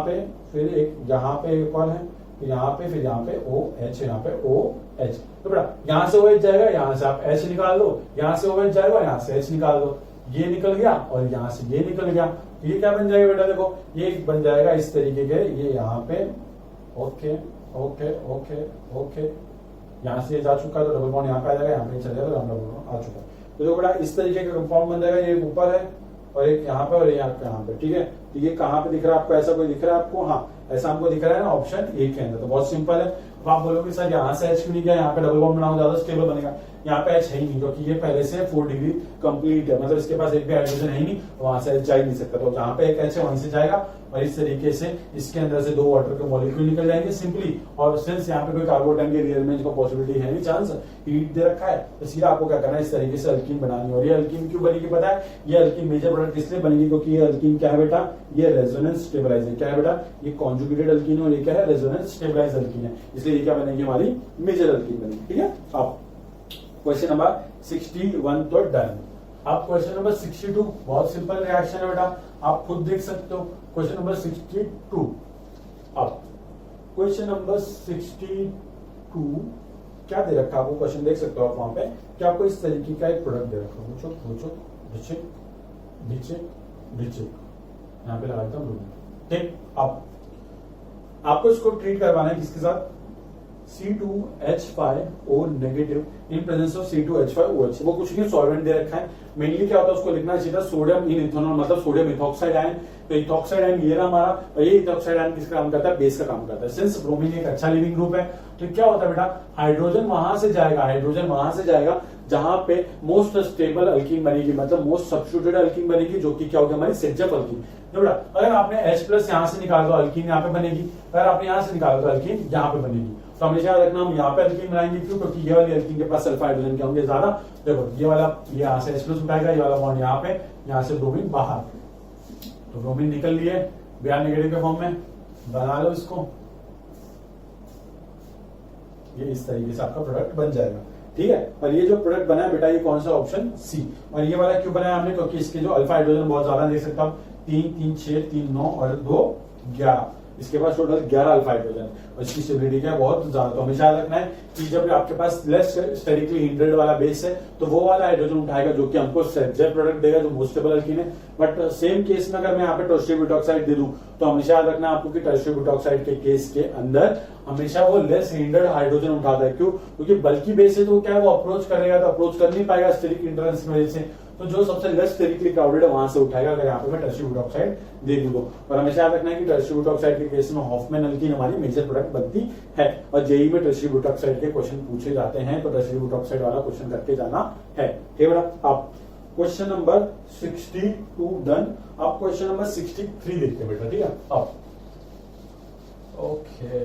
पे फिर एक यहाँ पे कौन है, फिर यहाँ पे, फिर यहाँ पे ओ एच, यहाँ पे ओ एच। तो बेटा यहाँ से ओ एच जाएगा, यहाँ से आप एच निकाल दो, यहाँ से ओ एच जाएगा, यहाँ से एच निकाल दो, ये निकल गया और यहाँ से ये निकल गया। तो ये क्या बन जाएगा बेटा, देखो ये बन जाएगा इस तरीके के, ये यहाँ पे ओके ओके ओके ओके, यहाँ से ये जा चुका है तो डबल बॉन्ड यहाँ पे आ जाएगा, यहाँ पे चले जाएगा तो डबल बॉन्ड आ चुका है। तो देखो बेटा इस तरीके का कंपाउंड बन जाएगा, ये ऊपर है और एक यहाँ पे और यहाँ पे, ठीक है। तो ये कहाँ पे दिख रहा है आपको, ऐसा कोई दिख रहा है आपको, हाँ ऐसा हमको दिख रहा है ना ऑप्शन ए के अंदर। तो बहुत सिंपल है। अब आप बोलोगे सर यहाँ से एच क्यों नहीं गया, यहाँ पे डबल बॉन्ड बनाओ ज्यादा स्टेबल बनेगा। यहाँ पे एच है ही नहीं क्योंकि ये पहले से 4 डिग्री कंप्लीट है, मतलब इसके पास एक भी हाइड्रोजन है ही नहीं, तो वहां से एच जा ही नहीं सकता। तो जहाँ पे एक एच है वहीं से जाएगा और इस तरीके से इसके अंदर से 2 वाटर के मॉलिक्यूल निकल जाएंगे सिंपली। और सिंस यहाँ पे कोई कार्बोटाइन के रिअरेंज का पॉसिबिलिटी है नहीं, चांस हीट दे रखा है, तो सीधा आपको क्या करना है, इस तरीके से अल्कीन बनानी है। और ये अल्कीन क्यों बनेगी पता है, ये अल्कीन मेजर प्रोडक्ट इसलिए बनेगी क्योंकि ये अल्कीन क्या है बेटा, ये रेजोनेंस स्टेबलाइजर क्या है बेटा, ये कॉन्जुगेटेड अल्कीन है और ये क्या है, रेजोनेंस स्टेबलाइज अल्कीन है, इसलिए ये क्या बनेगी, हमारी मेजर अल्कीन बनेगी। ठीक है। अब क्वेश्चन नंबर 61 तो डन। अब क्वेश्चन नंबर 62 बहुत सिंपल रिएक्शन है बेटा, आप खुद देख सकते हो। क्वेश्चन नंबर 62, अब क्वेश्चन नंबर 62 क्या दे रखा है आपको, क्वेश्चन देख सकते हो आप वहां पे कि आपको इस तरीके का एक प्रोडक्ट दे रखा है, यहाँ पे लगाता हूँ। ठीक, अब आपको इसको ट्रीट करवाना है किसके साथ, C2H5O negative in presence of C2H5OH। वो कुछ नहीं, सॉल्वेंट दे रखा है। मेनली क्या होता है उसको लिखना चाहिए था सोडियम इन इथेनॉल, मतलब सोडियम इथॉक्साइड आयन। तो इथॉक्साइड आयन ये रहा हमारा, और ये इथॉक्साइड आयन किसका काम करता है, बेस का काम करता है। सिंस ब्रोमीन एक अच्छा लिविंग ग्रुप है, तो क्या होता है बेटा, हाइड्रोजन वहां से जाएगा जहां पे मोस्ट स्टेबल अल्कीन बनेगी, मतलब मोस्ट सब्स्टिट्यूटेड अल्कीन बनेगी, जो कि क्या होगी, हमारी सेजफ अल्कीन। बेटा अगर आपने H+ यहाँ से निकाल दो, अल्कीन यहाँ पे बनेगी। अगर आपने यहाँ से निकाल दो, अल्कीन यहाँ पे बनेगी। तो हमेशा याद रखना, हम यहाँ पे अल्कीन बनाएंगे क्यों, क्योंकि ये वाली अल्कीन के पास सल्फर हाइड्रोजन क्या होंगे, ज्यादा। देखो ये वाला, ये यहाँ से H+ उठाएगा, ये वाला बॉन्ड यहाँ पे, यहाँ से ब्रोमीन बाहर, तो ब्रोमीन निकल लिए Br नेगेटिव के फॉर्म में, बना लो इसको, ये इस तरीके से आपका प्रोडक्ट बन जाएगा। ठीक है। और ये जो प्रोडक्ट बना है बेटा, ये कौन सा, ऑप्शन सी। और ये वाला क्यों बनाया हमने, क्योंकि इसके जो अल्फा हाइड्रोजन बहुत ज्यादा, देख सकता हूँ 3 3 6 3 9 और 2 11, इसके पास टोटल 11 अल्फा हाइड्रोजन, और इसकी स्टेबिलिटी क्या है, बहुत ज्यादा। तो हमेशा याद रखना है कि जब आपके पास लेस स्टेरिकली हिंड्रेड वाला बेस है, तो वो वाला हाइड्रोजन उठाएगा जो कि हमको सेजर प्रोडक्ट देगा, जो मोस्ट स्टेबल अल्कीन है। बट सेम केस में अगर मैं यहाँ पे टर्शियरी ब्यूटॉक्साइड दे दूं, तो हमेशा याद रखना आपको कि टर्शियरी ब्यूटॉक्साइड के केस के अंदर हमेशा वो लेस हिंड्रेड हाइड्रोजन उठाता है। क्यों, क्योंकि बल्कि बेस है, तो क्या है, वो अप्रोच करेगा, तो अप्रोच कर नहीं पाएगा स्टेरिक इंटरेंस की वजह से। तो जो सबसे लेस स्टेरिकली क्राउडेड है वहां से उठाएगा, अगर यहाँ पे मैं टर्शियरी ब्यूटॉक्साइड दे दूं। और हमेशा याद रखना है कि टर्शियरी ब्यूटॉक्साइड के केस में हॉफमैन अल्कीन हमारी मेजर प्रोडक्ट बनती है। और जेई में टर्शियरी ब्यूटॉक्साइड के क्वेश्चन पूछे जाते हैं, तो टर्शियरी ब्यूटॉक्साइड वाला क्वेश्चन करके जाना है। ठीक है बेटा। आप क्वेश्चन नंबर 62 डन। अब क्वेश्चन नंबर 63 देखते हैं बेटा। ठीक है। अब ओके,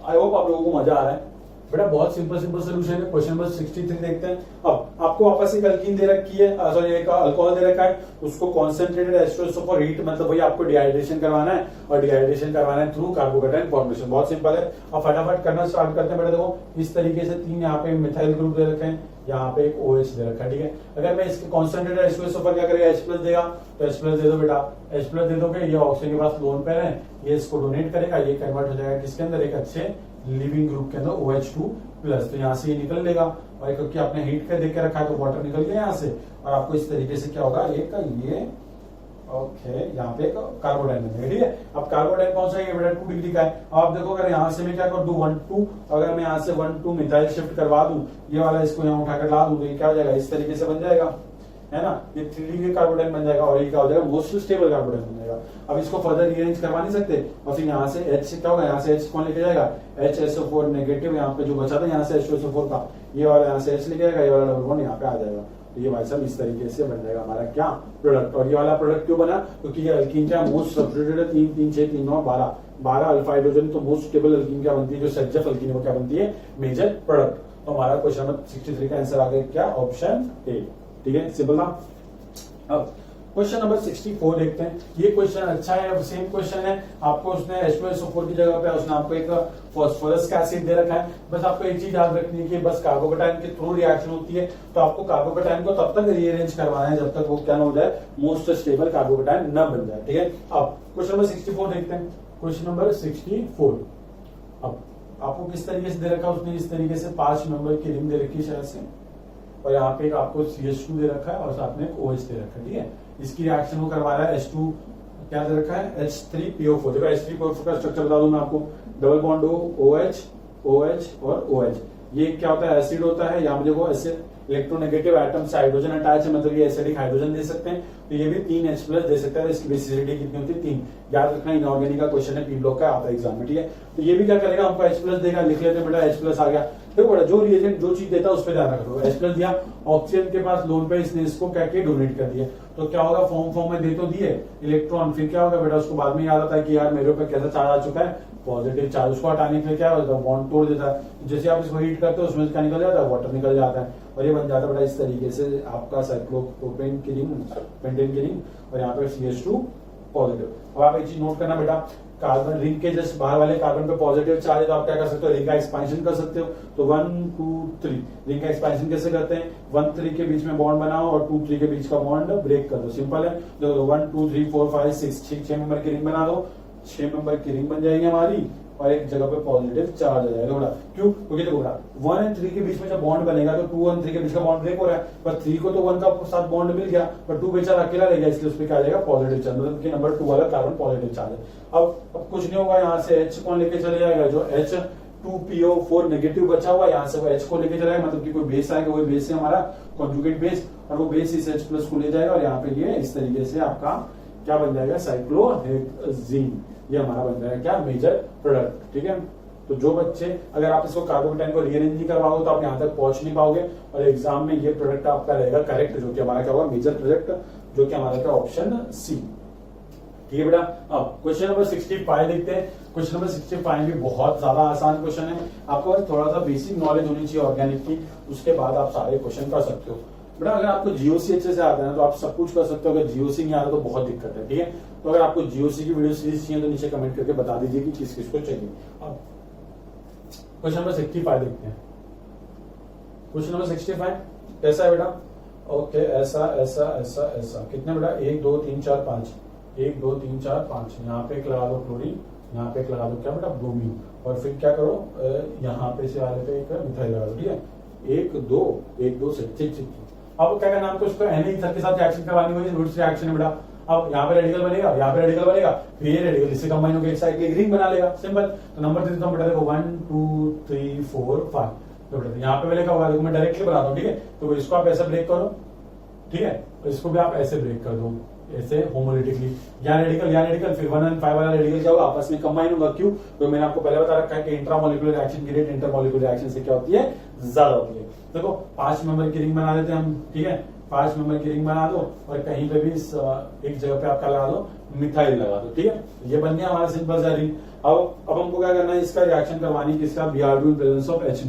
आई होप आप लोगों को मजा आ रहा है बेटा। बहुत सिंपल सोल्यूशन है। क्वेश्चन नंबर 63 देखते हैं। अब आपको वापस एक अल्कीन दे रखी है, सॉरी एक अल्कोहल दे रखा है, उसको कॉन्सेंट्रेटेड H2SO फॉर हीट, मतलब वही आपको डिहाइड्रेशन करवाना है, और डिहाइड्रेशन करवाना है थ्रू कार्बोकेटाइन फॉर्मेशन। बहुत सिंपल है। अब फटाफट करना स्टार्ट करते हैं बेटा। देखो इस तरीके से 3 यहाँ पे मिथाइल ग्रुप दे रखे हैं, यहाँ पे एक OH दे रखा है। ठीक है। अगर मैं इसके कॉन्सेंट्रेटेड H2SO पर क्या करेगा, H+ देगा, तो H+ दे दो बेटा। H+ दे दोगे, ये ऑक्सीजन के पास लोन पेयर है, ये इसको डोनेट करेगा, ये कन्वर्ट हो जाएगा किसके अंदर, एक अच्छे लिविंग ग्रुप के अंदर OH2+। तो यहाँ से ये निकल लेगा, और क्योंकि आपने हीट कर देके रखा है तो वाटर निकल गया यहाँ से, और आपको इस तरीके से क्या होगा, एक ये ओके, यहाँ पे कार्बोडाइन बनेगा। ठीक है। अब कार्बोडाइन कौन सा है, ये बेटा 2 डिग्री का है। अब आप देखो, अगर यहाँ से मैं क्या कर दूं 1 2, अगर मैं यहाँ से 1 2 मिथाइल शिफ्ट करवा दूं, ये वाला इसको यहाँ उठाकर ला दूं, तो ये क्या हो जाएगा, इस तरीके से बन जाएगा, है ना। ये 3 डिग्री कार्बोडाइन बन जाएगा, और ये क्या हो जाएगा, मोस्ट स्टेबल कार्बोडाइन बन जाएगा। अब इसको फर्दर रीअरेंज करवा नहीं सकते, और फिर यहाँ से H से क्या होगा, यहाँ से H कौन लेके जाएगा, HSO4 नेगेटिव, यहाँ पे जो बचा था यहाँ से H2SO4 का, ये वाला यहाँ से H लेके जाएगा, ये वाला डबल बॉन्ड यहाँ पे आ जाएगा। तो ये भाई साहब इस तरीके से बन जाएगा हमारा क्या, प्रोडक्ट। और ये वाला प्रोडक्ट क्यों बना, क्योंकि ये अल्कीन क्या मोस्ट सब्स्टिट्यूटेड है, 3 3 6 3 9 12 अल्फा हाइड्रोजन, तो मोस्ट स्टेबल अल्कीन क्या बनती है, जो सेजफ अल्कीन है वो क्या बनती है, मेजर प्रोडक्ट। तो हमारा क्वेश्चन नंबर 63 का आंसर आ गया क्या, ऑप्शन ए। ठीक है, सिंपल था। अब क्वेश्चन नंबर 64 देखते हैं। ये क्वेश्चन अच्छा है, सेम क्वेश्चन है। आपको उसने H2SO4 की जगह पे उसने आपको एक फास्फोरस का एसिड दे रखा है। बस आपको एक चीज याद रखनी है कि बस कार्बोकेटाइन के थ्रू रिएक्शन होती है, तो आपको कार्बोकेटाइन को तब तक रीअरेंज करवाना है जब तक वो क्या ना हो जाए, मोस्ट स्टेबल कार्बोकेटाइन न बन जाए। ठीक है। अब क्वेश्चन नंबर 64 देखते हैं। क्वेश्चन नंबर 64, अब आपको किस तरीके से दे रखा है, उसने इस तरीके से 5 मेंबर की रिंग दे रखी है शायद से, और यहाँ पे एक आपको CH2 दे रखा है और साथ में एक OH दे रखा है, ठीक है। इसकी रिएक्शन को करवा रहा है H2 क्या दे रखा है, H3PO4। देखो H3PO4 का स्ट्रक्चर बता दूं मैं आपको, डबल बॉन्ड OH OH और OH। ये क्या होता है, एसिड होता है। यहाँ पे देखो एसिड इलेक्ट्रोनेगेटिव एटम से हाइड्रोजन अटैच है, मतलब ये एसिडिक हाइड्रोजन दे सकते हैं, तो ये भी 3 H+ दे सकता है। इसकी बेसिसिटी कितनी होती है, 3। याद रखना, इनऑर्गेनिक का क्वेश्चन है, P ब्लॉक का आता है एग्जाम में, ठीक है। तो ये भी क्या करेगा, हमको H+ देगा, लिख लेते हैं बेटा H+ आ गया। देखो बेटा, जो रिएजेंट जो चीज देता है उस पर ध्यान रखो। H+ दिया, ऑक्सीजन के पास लोन पे, इसने इसको क्या किया, डोनेट कर दिया, तो क्या होगा, फॉर्म में दे तो दिए इलेक्ट्रॉन, फिर क्या होगा बेटा, उसको बाद में याद आता है कि यार मेरे ऊपर कैसा चार्ज आ चुका है, पॉजिटिव चार्ज। उसको हटाने के लिए क्या होता है, बॉन्ड तोड़ देता है। जैसे आप इसको हीट करते हो, उसमें क्या निकल जाता है, वाटर निकल जाता है, और ये बन जाता है बेटा इस तरीके से आपका साइक्लोप्रोपेन की रिंग, पेंटेन की रिंग, और यहाँ पे CH2 पॉजिटिव। अब आप एक चीज नोट करना बेटा, कार्बन रिंग के जस्ट बाहर वाले कार्बन पे पॉजिटिव चार्ज है, तो आप क्या कर सकते हो, रिंग का एक्सपेंशन कर सकते हो। तो 1 2 3 रिंग का एक्सपेंशन कैसे करते हैं, 1 3 के बीच में बॉन्ड बनाओ और 2 3 के बीच का बॉन्ड ब्रेक कर दो, सिंपल है। देखो 1 2 3 4 5 6 6 मेंबर की रिंग बना दो, 6 मेंबर की रिंग बन जाएगी हमारी, और एक जगह पे पॉजिटिव चार्ज आ जाएगा। क्यों, क्योंकि देखो 1 और 3 के बीच में जब बॉन्ड बनेगा तो 2 और 3 के बीच का बॉन्ड ब्रेक हो रहा है, पर 3 को तो 1 का साथ बॉन्ड मिल गया, पर 2 बेचारा अकेला रह गया, इसलिए उस पर क्या आ जाएगा, पॉजिटिव चार्ज, मतलब कि नंबर 2 वाला कार्बन पॉजिटिव चार्ज है। अब कुछ नहीं होगा, यहाँ से H कौन लेके चले जाएगा, जो H2PO4 नेगेटिव बचा हुआ, यहाँ से वो H को लेके चलाएगा, मतलब कि कोई बेस आएगा, वही बेस है हमारा कॉन्जुगेट बेस, और वो बेस इस H+ को ले जाएगा, और यहाँ पे ये इस तरीके से आपका क्या बन जाएगा, साइक्लोहेक्सीन। ये हमारा बन जाएगा क्या, मेजर प्रोडक्ट, ठीक है। तो जो बच्चे, अगर आप इसको कार्बोकेटाइन को रीअरेंज नहीं करवाओगे तो आप यहाँ तक पहुंच नहीं पाओगे, और एग्जाम में ये प्रोडक्ट आपका रहेगा करेक्ट, जो कि हमारा क्या होगा, मेजर प्रोडक्ट, जो कि हमारा क्या, ऑप्शन सी, ठीक है बेटा। अब क्वेश्चन नंबर 65 देखते हैं। क्वेश्चन नंबर 65 भी बहुत ज्यादा आसान क्वेश्चन है, आपको बस थोड़ा सा बेसिक नॉलेज होनी चाहिए ऑर्गेनिक की, उसके बाद आप सारे क्वेश्चन कर सकते हो बेटा। अगर आपको GOC अच्छे से आता है ना तो आप सब कुछ कर सकते हो, अगर GOC नहीं आता तो बहुत दिक्कत है, ठीक है। तो अगर आपको GOC की वीडियो सीरीज चाहिए तो नीचे कमेंट करके बता दीजिए कि किस किस को चाहिए। अब क्वेश्चन नंबर 65 देखते हैं। क्वेश्चन नंबर 65 कैसा है बेटा, ओके, ऐसा ऐसा ऐसा ऐसा, कितने बेटा, 1 2 3 4 5, 1 2 3 4 5, यहाँ पे एक लगा दो क्लोरीन, यहाँ पे एक लगा दो क्या बेटा, ब्रोमीन, और फिर क्या करो, यहाँ पे से वाले पे एक मिथाइल लगा दो, ठीक है। 1 2 से ठीक ठीक। अब क्या करना, आपको उसको NH के साथ रिएक्शन करवानी होगी, रूट्स रिएक्शन है बेटा। अब यहाँ पे रेडिकल बनेगा, यहाँ पे रेडिकल बनेगा, फिर ये रेडिकल इससे कंबाइन होकर एक साइड एक रिंग बना लेगा, सिंपल। तो नंबर दे देता हूँ बेटा, देखो 1 2 3 4 5, तो बेटा यहाँ पे लिखा हुआ है, देखो मैं डायरेक्टली बनाता हूँ, ठीक है। तो इसको आप ऐसे ब्रेक करो, ठीक है, इसको भी आप ऐसे ब्रेक कर दो, ऐसे होमोलिटिकली, यहाँ रेडिकल, फिर 1 और 5 वाला रेडिकल क्या होगा, आपस में कंबाइन होगा। क्यों, तो मैंने आपको पहले बता रखा है कि इंट्रामोलिकुलर रिएक्शन की रेट इंटरमोलिकुलर रिएक्शन से क्या होती है, ज्यादा होती है। देखो 5 मेंबर की रिंग बना देते हैं हम, ठीक है, 5 मेंबर की रिंग बना दो, और कहीं पे भी एक जगह पे आपका लगा दो, मिथाइल लगा दो, ठीक है। ये बन गया हमारा सिंपल सा रिंग। अब हमको क्या करना है, इसका रिएक्शन करवानी, किसका, Br2 in presence of H।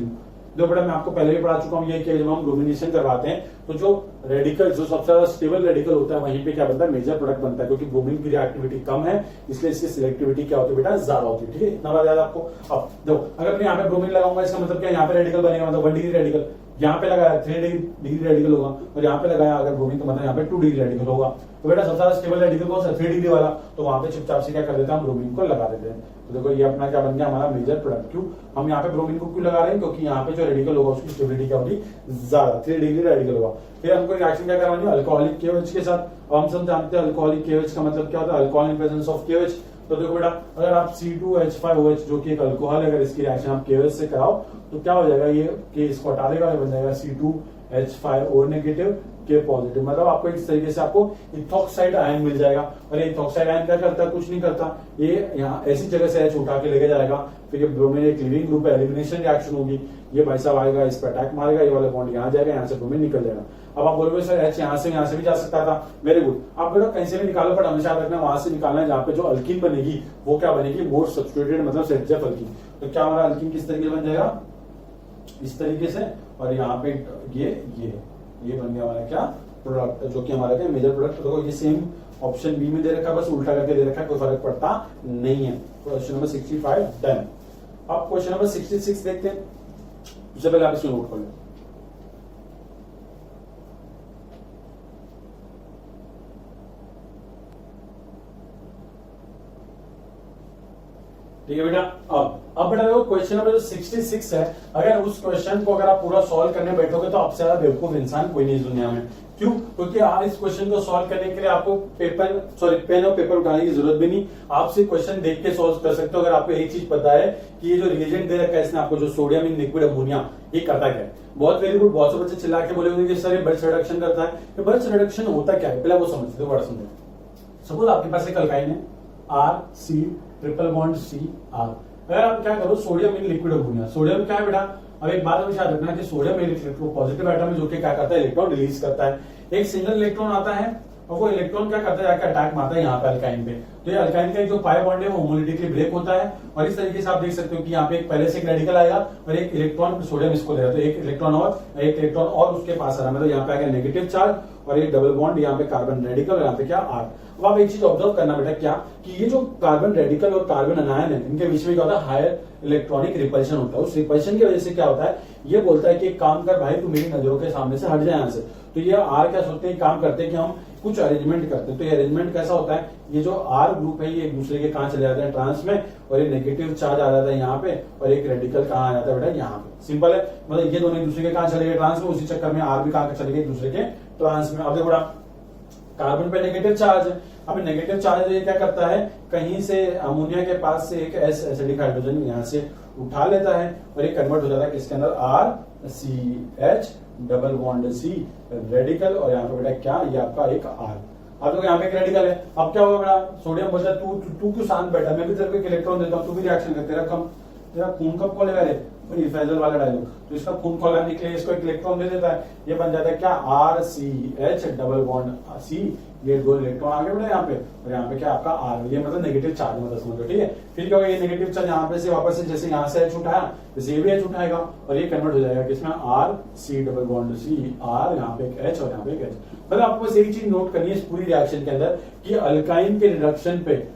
जो बेटा मैं आपको पहले भी पढ़ा चुका हूँ, ये कि जब हम ब्रोमिनेशन करवाते हैं तो जो रेडिकल, जो सबसे ज्यादा स्टेबल रेडिकल होता है, वहीं पे क्या बनता है, मेजर प्रोडक्ट बनता है, क्योंकि ब्रोमीन की रिएक्टिविटी कम है, इसलिए इसकी सिलेक्टिविटी क्या होती है बेटा, ज्यादा होती है, ठीक है। इतना बात याद आपको। अब देखो, अगर मैं यहाँ पे ब्रोमीन लगाऊंगा, इसका मतलब क्या, यहाँ पे रेडिकल बनेगा, मतलब 1 डिग्री रेडिकल, यहाँ पे लगाया 3 डिग्री रेडिकल होगा, और यहाँ पे लगाया अगर ब्रोमीन, तो मतलब यहाँ पे 2 डिग्री रेडिकल होगा। तो बेटा सबसे ज्यादा स्टेबल रेडिकल कौन सा, 3 डिग्री वाला, तो वहां पे चुपचाप से क्या कर देते हैं, हम ब्रोमीन को लगा देते हैं। तो देखो ये अपना क्या बन गया, हमारा मेजर प्रोडक्ट। क्यों हम यहाँ पे ब्रोमीन को क्यों लगा रहे हैं, क्योंकि यहाँ पे जो रेडिकल होगा उसकी स्टेबिलिटी क्या होगी, ज्यादा, 3 डिग्री रेडिकल होगा। फिर हमको रिएक्शन क्या करवानी है, अल्कोहलिक KOH के साथ। अब हम सब जानते हैं अल्कोहलिक KOH का मतलब क्या होता है, alcohol in presence of KOH। तो देखो बेटा, अगर आप C2H5OH जो कि एक अल्कोहल है, अगर इसकी रिएक्शन आप KOH से कराओ तो क्या हो जाएगा, ये के इसको हटा देगा, ये बन जाएगा C2H5O नेगेटिव के पॉजिटिव। मतलब आपको इस तरीके से आपको इथॉक्साइड आयन मिल जाएगा। और ये इथॉक्साइड आयन क्या करता है, कुछ नहीं करता, ये यहाँ ऐसी जगह से H उठा के लेके जाएगा, फिर ये ब्रोमीन एक लिविंग ग्रुप है, एलिमिनेशन रिएक्शन होगी, ये भाई साहब आएगा, इस पर अटैक मारेगा, ये वाला बॉन्ड यहाँ जाएगा, यहाँ से ब्रोमीन निकल जाएगा। अब आप बोलोगे सर H यहाँ से भी जा सकता था, वेरी गुड, आप बेटा कहीं से भी निकालो, पर हमेशा याद रखना वहां से निकालना है जहाँ पे जो अल्कीन बनेगी वो क्या बनेगी, मोर सब्स्टिट्यूटेड, मतलब सेटजेफ अल्कीन। तो क्या हमारा अल्कीन किस तरीके से बन जाएगा, इस तरीके से, और यहाँ पे ये बन गया हमारा क्या प्रोडक्ट, जो कि हमारा क्या मेजर प्रोडक्ट। तो ये सेम ऑप्शन बी में दे रखा है, बस उल्टा करके दे रखा है, कोई फर्क पड़ता नहीं है। Question number 65 done. अब क्वेश्चन नंबर 66 देखते हैं, उससे पहले आप इसको नोट कर लो। ठीक है बेटा, अब बेटा देखो क्वेश्चन नंबर जो 66 है, अगर उस क्वेश्चन को अगर आप पूरा सॉल्व करने बैठोगे तो आपसे ज्यादा बेवकूफ इंसान कोई नहीं इस दुनिया में। क्यों? क्योंकि इस क्वेश्चन को सॉल्व करने के लिए आपको पेन और पेपर उठाने की जरूरत भी नहीं, आप सिर्फ क्वेश्चन देख के सॉल्व कर सकते हो। अगर आपको एक चीज पता है कि ये जो रिएजेंट दे रखा है इसने आपको, जो सोडियम इन लिक्विड अमोनिया, ये करता क्या है। बहुत वेरी गुड। बहुत से बच्चे चिल्ला के बोले होंगे कि सर ये बर्च रिडक्शन करता है, तो बर्च रिडक्शन होता क्या है, पहले वो समझते हो, बड़ा समझो। सपोज आपके पास एक अल्काइन है RC ट्रिपल बॉन्ड CR। अगर आप क्या करो, sodium in liquid ammonia, sodium क्या है बेटा, अब एक बात हमेशा याद रखना कि सोडियम इलेक्ट्रो पॉजिटिव एटम है जो कि क्या करता है, इलेक्ट्रॉन रिलीज करता है। एक सिंगल इलेक्ट्रॉन आता है और वो इलेक्ट्रॉन क्या करता है, जाकर अटैक मारता है यहाँ पे अल्काइन पे। तो ये अल्काइन का जो पाई बॉन्ड है वो होमोलिटिकली ब्रेक होता है, और इस तरीके से आप देख सकते हो कि यहाँ पे एक पहले से एक रेडिकल आएगा और एक इलेक्ट्रॉन सोडियम इसको दे रहा है, तो एक इलेक्ट्रॉन और उसके पास आ रहा है, मतलब यहाँ पे आएगा नेगेटिव चार्ज और एक डबल बॉन्ड, यहाँ पे कार्बन रेडिकल और यहाँ पे क्या R। अब आप एक चीज ऑब्जर्व करना बेटा, क्या कि ये जो कार्बन रेडिकल और कार्बन अनायन है, इनके बीच में क्या होता है, हायर इलेक्ट्रॉनिक रिपल्शन होता है। उस रिपल्शन की वजह से क्या होता है, ये बोलता है कि एक काम कर भाई, तू मेरी नजरों के सामने से हट जाए यहाँ से। तो ये R क्या सोचते हैं, काम करते हैं कि हम कुछ अरेंजमेंट करते हैं। तो ये अरेंजमेंट कैसा होता है, ये जो R ग्रुप है ये एक दूसरे के कहां चले जाते हैं, ट्रांस में, और ये नेगेटिव चार्ज आ जाता है यहाँ पे, और एक रेडिकल कहां आ जाता है बेटा, यहाँ पे। सिंपल है, मतलब ये दोनों एक दूसरे के कहां चले गए, ट्रांस में, उसी चक्कर में R भी कहां चले गए, एक दूसरे के ट्रांस में। अब देखो कार्बन पे नेगेटिव चार्ज है, अब नेगेटिव चार्ज ये क्या करता है, कहीं से अमोनिया के पास से एक एसिडिक हाइड्रोजन यहाँ से उठा लेता है और ये कन्वर्ट हो जाता है किसके अंदर, RCH double bond C radical, और यहाँ पे बेटा क्या, ये आपका एक R। अब तो यहाँ पे एक रेडिकल है, अब क्या होगा बेटा, सोडियम बोलता है तू क्यों शांत बैठा, मैं भी तेरे को एक इलेक्ट्रॉन देता हूँ, तू भी रिएक्शन कर, तेरा खून कब खोलेगा रे, फैजल वाला डायलॉग। तो इसका खून खोलने के लिए इसको एक इलेक्ट्रॉन दे देता है, ये बन जाता है क्या, RCH डबल बॉन्ड C, ये दो इलेक्ट्रॉन आ गए बेटा यहाँ पे, और यहाँ पे क्या आपका R, ये मतलब नेगेटिव चार्ज, मतलब समझो, ठीक है। फिर क्या होगा, ये नेगेटिव चार्ज यहाँ पे से वापस से, जैसे यहाँ से H उठाया जैसे ये भी H उठाएगा, और ये कन्वर्ट हो जाएगा किसमें, RC double bond C R, यहाँ पे एक H और यहाँ पे एक H। मतलब आपको बस एक चीज नोट करनी है इस पूरी रिएक्शन के अंदर कि अल्काइन के रिडक्शन पे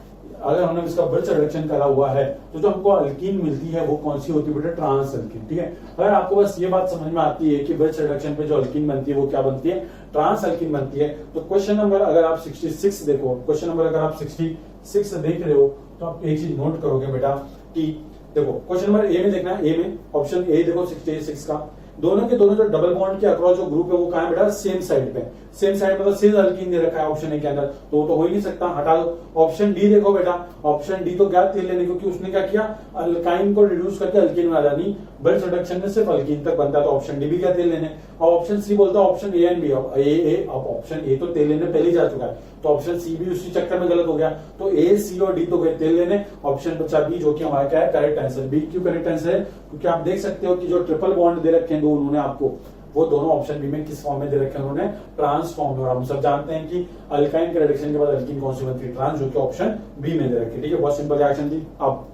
अगर हमने इसका बर्च रिडक्शन करा हुआ है तो जो हमको अल्कीन मिलती है वो कौन सी होती है बेटा, ट्रांस अल्कीन, ठीक है। अगर आपको बस ये बात समझ में आती है कि बर्च रिडक्शन पे जो अल्कीन बनती है वो क्या बनती है, ट्रांस अल्कीन बनती है, तो क्वेश्चन नंबर अगर आप 66 देखो, क्वेश्चन नंबर अगर आप 66 देख रहे हो तो आप एक चीज नोट करोगे बेटा कि देखो क्वेश्चन नंबर ए में देखना है, ए में ऑप्शन ए देखो 66 का, दोनों के दोनों जो डबल बॉन्ड के अक्रॉस जो ग्रुप है वो कहां है बेटा, सेम साइड पे, सेम साइड मतलब सिंगल अल्कीन दे रखा है ऑप्शन ए के अंदर, तो हो ही नहीं सकता, हटा दो। ऑप्शन डी देखो बेटा, ऑप्शन डी तो गया तेल लेने, क्योंकि उसने क्या किया, अल्काइन को रिड्यूस करके अल्कीन बना दिया, नहीं बर्च रिडक्शन में सिर्फ अल्कीन तक बनता है, तो ऑप्शन डी भी गया तेल लेने। और ऑप्शन सी बोलता है ऑप्शन ए एंड बी, अब ऑप्शन ए तो तेल लेने पहले ही जा चुका है, तो ऑप्शन सी भी उसी चक्कर में गलत हो गया, तो ए सी और डी तो गए तेल लेने, ऑप्शन बचा बी जो कि हमारा क्या है, करेक्ट आंसर। बी क्यों करेक्ट आंसर है, क्योंकि आप देख सकते हो कि जो ट्रिपल बॉन्ड दे रखे हैं दो उन्होंने आपको, वो दोनों ऑप्शन बी में किस फॉर्म में दे रखे हैं, उन्होंने ट्रांस फॉर्म में। और हम सब जानते हैं कि अल्काइन के रिडक्शन के बाद अल्कीन कौन सी बनती है, ट्रांस, जो कि ऑप्शन बी में दे रखी है, ठीक है। बहुत सिंपल रिएक्शन थी। अब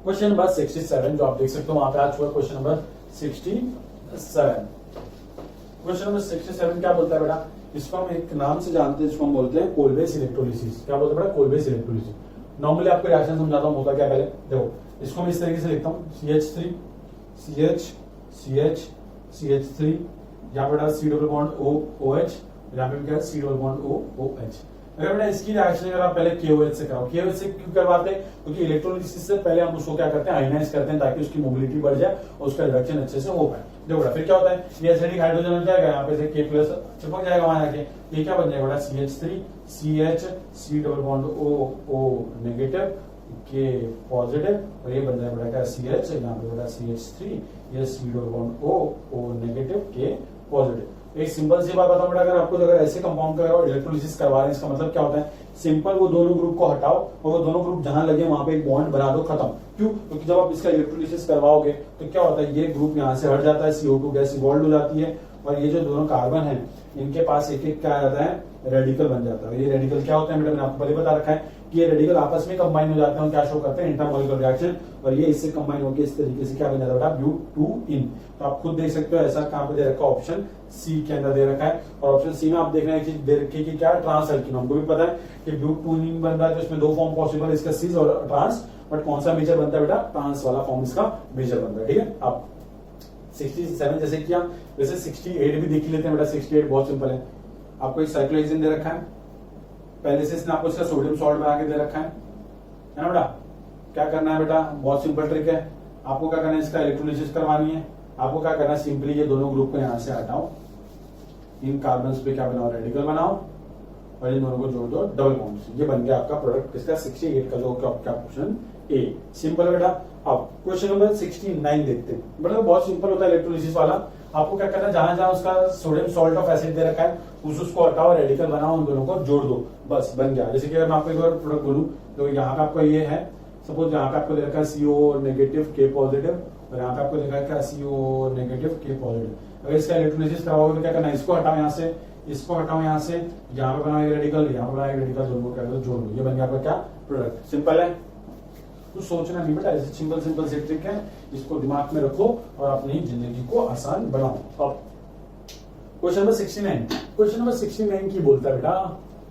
क्वेश्चन नंबर 67 जो आप देख सकते हो वहां पे आ चुका क्वेश्चन नंबर 67। क्वेश्चन नंबर 67 क्या बोलता है बेटा, इसको हम एक नाम से जानते हैं, इसको हम बोलते हैं कोलबेस इलेक्ट्रोलिसिस। क्या बोलते हैं बेटा, कोलबेस इलेक्ट्रोलिसिस। नॉर्मली आपको रिएक्शन समझाता हूं, होता क्या पहले देखो, इसको मैं इस तरीके से लिखता हूं, CH3 CH CH CH3, यहाँ बेटा C double bond O OH, यहाँ पे क्या है C double bond O OH। अगर बेटा इसकी रिएक्शन अगर आप पहले KOH से कराओ, KOH से क्यों करवाते हैं, क्योंकि इलेक्ट्रोलिसिस से पहले हम उसको क्या करते हैं, आयनाइज करते हैं, ताकि उसकी मोबिलिटी बढ़ जाए और उसका रिडक्शन अच्छे से हो पाए। देखो बेटा फिर क्या होता है, ये एसिडिक हाइड्रोजन बन जाएगा, यहाँ पे से K प्लस चिपक जाएगा वहां जाके, ये क्या बन जाएगा बेटा, CH3 CH C double bond O negative के पॉजिटिव, और ये बन जाएगा बेटा CH, यहाँ पे बेटा CH3, ये C double bond O negative के पॉजिटिव। एक सिंपल सी बात बताऊं बेटा, अगर आपको अगर ऐसे कंपाउंड का इलेक्ट्रोलिसिस करवा रहे हैं, इसका मतलब क्या होता है, सिंपल वो दोनों ग्रुप को हटाओ और वो दोनों ग्रुप जहां लगे वहां पे एक बॉन्ड बना दो, खत्म। क्यों, क्योंकि जब आप इसका इलेक्ट्रोलिसिस करवाओगे तो क्या होता है, ये ग्रुप यहाँ से हट जाता है, CO2 गैस इवॉल्व हो जाती है, और ये जो दोनों कार्बन है इनके पास एक एक क्या आ जाता है, रेडिकल बन जाता है। ये रेडिकल क्या होता है बेटा, मैंने आपको पहले बता रखा है कि ये रेडिकल आपस में कंबाइन हो जाते हैं, क्या शो करते हैं, इंटरमॉलिक्यूलर रिएक्शन, और ये इससे कंबाइन होकर इस तरीके से क्या बन जाता है बेटा, ब्यूटूइन। तो आप खुद देख सकते हो ऐसा कहां पे दे रखा है, ऑप्शन सी के अंदर दे रखा है। और ऑप्शन सी में आप देख रहे हैं एक चीज दे रखी है कि क्या, ट्रांस अल्कीन। हमको भी पता है कि ब्यूटूइन बन रहा है, तो इसमें दो फॉर्म पॉसिबल है, इसका सीज और ट्रांस, बट कौन सा मेजर बनता है बेटा, ट्रांस वाला फॉर्म इसका मेजर बनता है, ठीक है। अब 67 जैसे किया, वैसे 68 भी देख ही लेते हैं बेटा। 68 बहुत सिंपल है, आपको एक साइक्लोहेक्सेन दे रखा है, पहले से इसने आपको इसका सोडियम सॉल्ट बना के दे रखा है ना बेटा, क्या करना है बेटा, बहुत सिंपल ट्रिक है। आपको क्या करना है, इसका इलेक्ट्रोलिसिस करवानी है। आपको क्या करना है, सिंपली ये दोनों ग्रुप को यहां से हटाओ, इन कार्बन पे क्या बनाओ, रेडिकल बनाओ, और इन दोनों को जोड़ दो डबल बॉन्ड से। ये बन गया आपका प्रोडक्ट किसका, 68 का, जो आपका ऑप्शन ए। सिंपल बेटा। अब क्वेश्चन नंबर 69 देखते हैं। मतलब बहुत सिंपल होता है इलेक्ट्रोलिसिस वाला। आपको क्या करना है, जहां जहां उसका सोडियम सॉल्ट ऑफ एसिड दे रखा है उसको हटाओ, रेडिकल बनाओ, उन दोनों को जोड़ दो, बस बन गया। जैसे कि अगर मैं आपको एक बार प्रोडक्ट बोलूं, तो यहाँ पे आपको ये है, सपोज यहाँ पे आपको दे रखा है CO नेगेटिव K पॉजिटिव, और यहाँ पे आपको देखा है CO नेगेटिव K पॉजिटिव। अगर इसका इलेक्ट्रोलिसिस कराओगे तो क्या करना है, इसको हटाओ यहाँ से, इसको हटाओ यहाँ से, यहाँ पे बनाओ रेडिकल, यहाँ पे बनाओ रेडिकल, दोनों क्या करो, जोड़ दो, ये बन गया आपका क्या, प्रोडक्ट। सिंपल है, कुछ सोचना नहीं बेटा, ऐसे सिंपल सिंपल से ट्रिक है, इसको दिमाग में रखो और अपनी जिंदगी को आसान बनाओ। अब क्वेश्चन नंबर 69, क्वेश्चन नंबर 69 की बोलता है बेटा,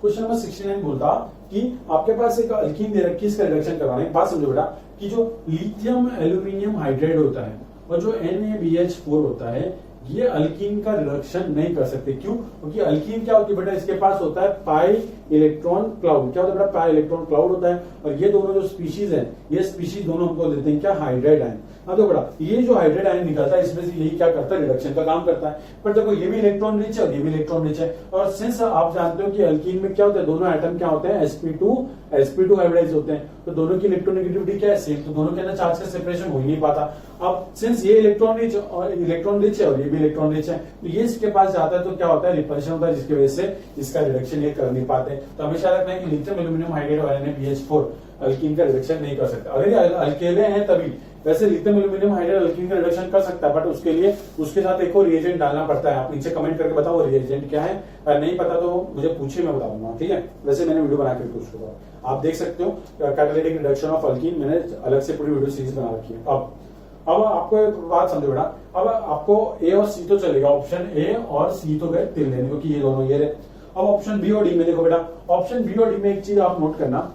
क्वेश्चन नंबर 69 बोलता कि आपके पास एक अल्कीन दे रखी है, इसका रिडक्शन करवाना है। बात समझो बेटा कि जो लिथियम एल्यूमिनियम हाइड्राइड होता है और जो NaBH4 होता है, ये अल्कीन का रिडक्शन नहीं कर सकते। क्यों? क्योंकि अल्कीन क्या होती है बेटा, इसके पास होता है पाई इलेक्ट्रॉन क्लाउड। क्या होता है बेटा, पाई इलेक्ट्रॉन क्लाउड होता है, और ये दोनों जो स्पीशीज हैं, ये स्पीशीज दोनों हमको देते हैं क्या, हाइड्राइड आयन। अब देखो बेटा, ये जो हाइड्राइड आयन निकलता है, इसमें से यही क्या करता है, रिडक्शन का काम करता है। पर देखो ये भी इलेक्ट्रॉन रिच है और ये भी इलेक्ट्रॉन रिच है, और सिंस आप जानते हो कि अल्कीन में क्या होता है, दोनों एटम क्या होते हैं, sp2 हाइब्रिडाइज होते हैं, तो दोनों की इलेक्ट्रोनेगेटिविटी क्या है, सेम, तो दोनों के अंदर चार्ज का सेपरेशन हो ही नहीं पाता। अब सिंस ये इलेक्ट्रॉन रिच और ये भी इलेक्ट्रॉन रिच है, तो ये इसके पास जाता है तो क्या होता है, रिपल्शन होता है, जिसकी वजह से इसका रिडक्शन ये कर नहीं पाते। तो हमेशा रखना है कि लिथियम एल्यूमिनियम हाइड्राइड और NaBH4 अल्कीन का रिडक्शन नहीं कर सकता। अगर ये अकेले हैं तभी, वैसे लिथियम एल्यूमिनियम हाइड्राइड अल्कीन का रिडक्शन कर सकता है, बट उसके लिए उसके साथ एक और रिएजेंट डालना पड़ता है। आप नीचे कमेंट करके बताओ रिएजेंट क्या है, अगर नहीं पता तो मुझे पूछिए, मैं बता दूंगा, ठीक है। वैसे मैंने वीडियो बना के पूछ रहा, आप देख सकते हो, कैटालिटिक रिडक्शन ऑफ अल्कीन, मैंने अलग से पूरी वीडियो सीरीज बना रखी है। अब आपको एक बात समझो बेटा, अब आपको ए और सी तो चलेगा, ऑप्शन ए और सी तो गए तिल लेने, क्योंकि ये दोनों ये रहे। अब ऑप्शन बी और डी में देखो बेटा, ऑप्शन बी और डी में एक चीज आप नोट करना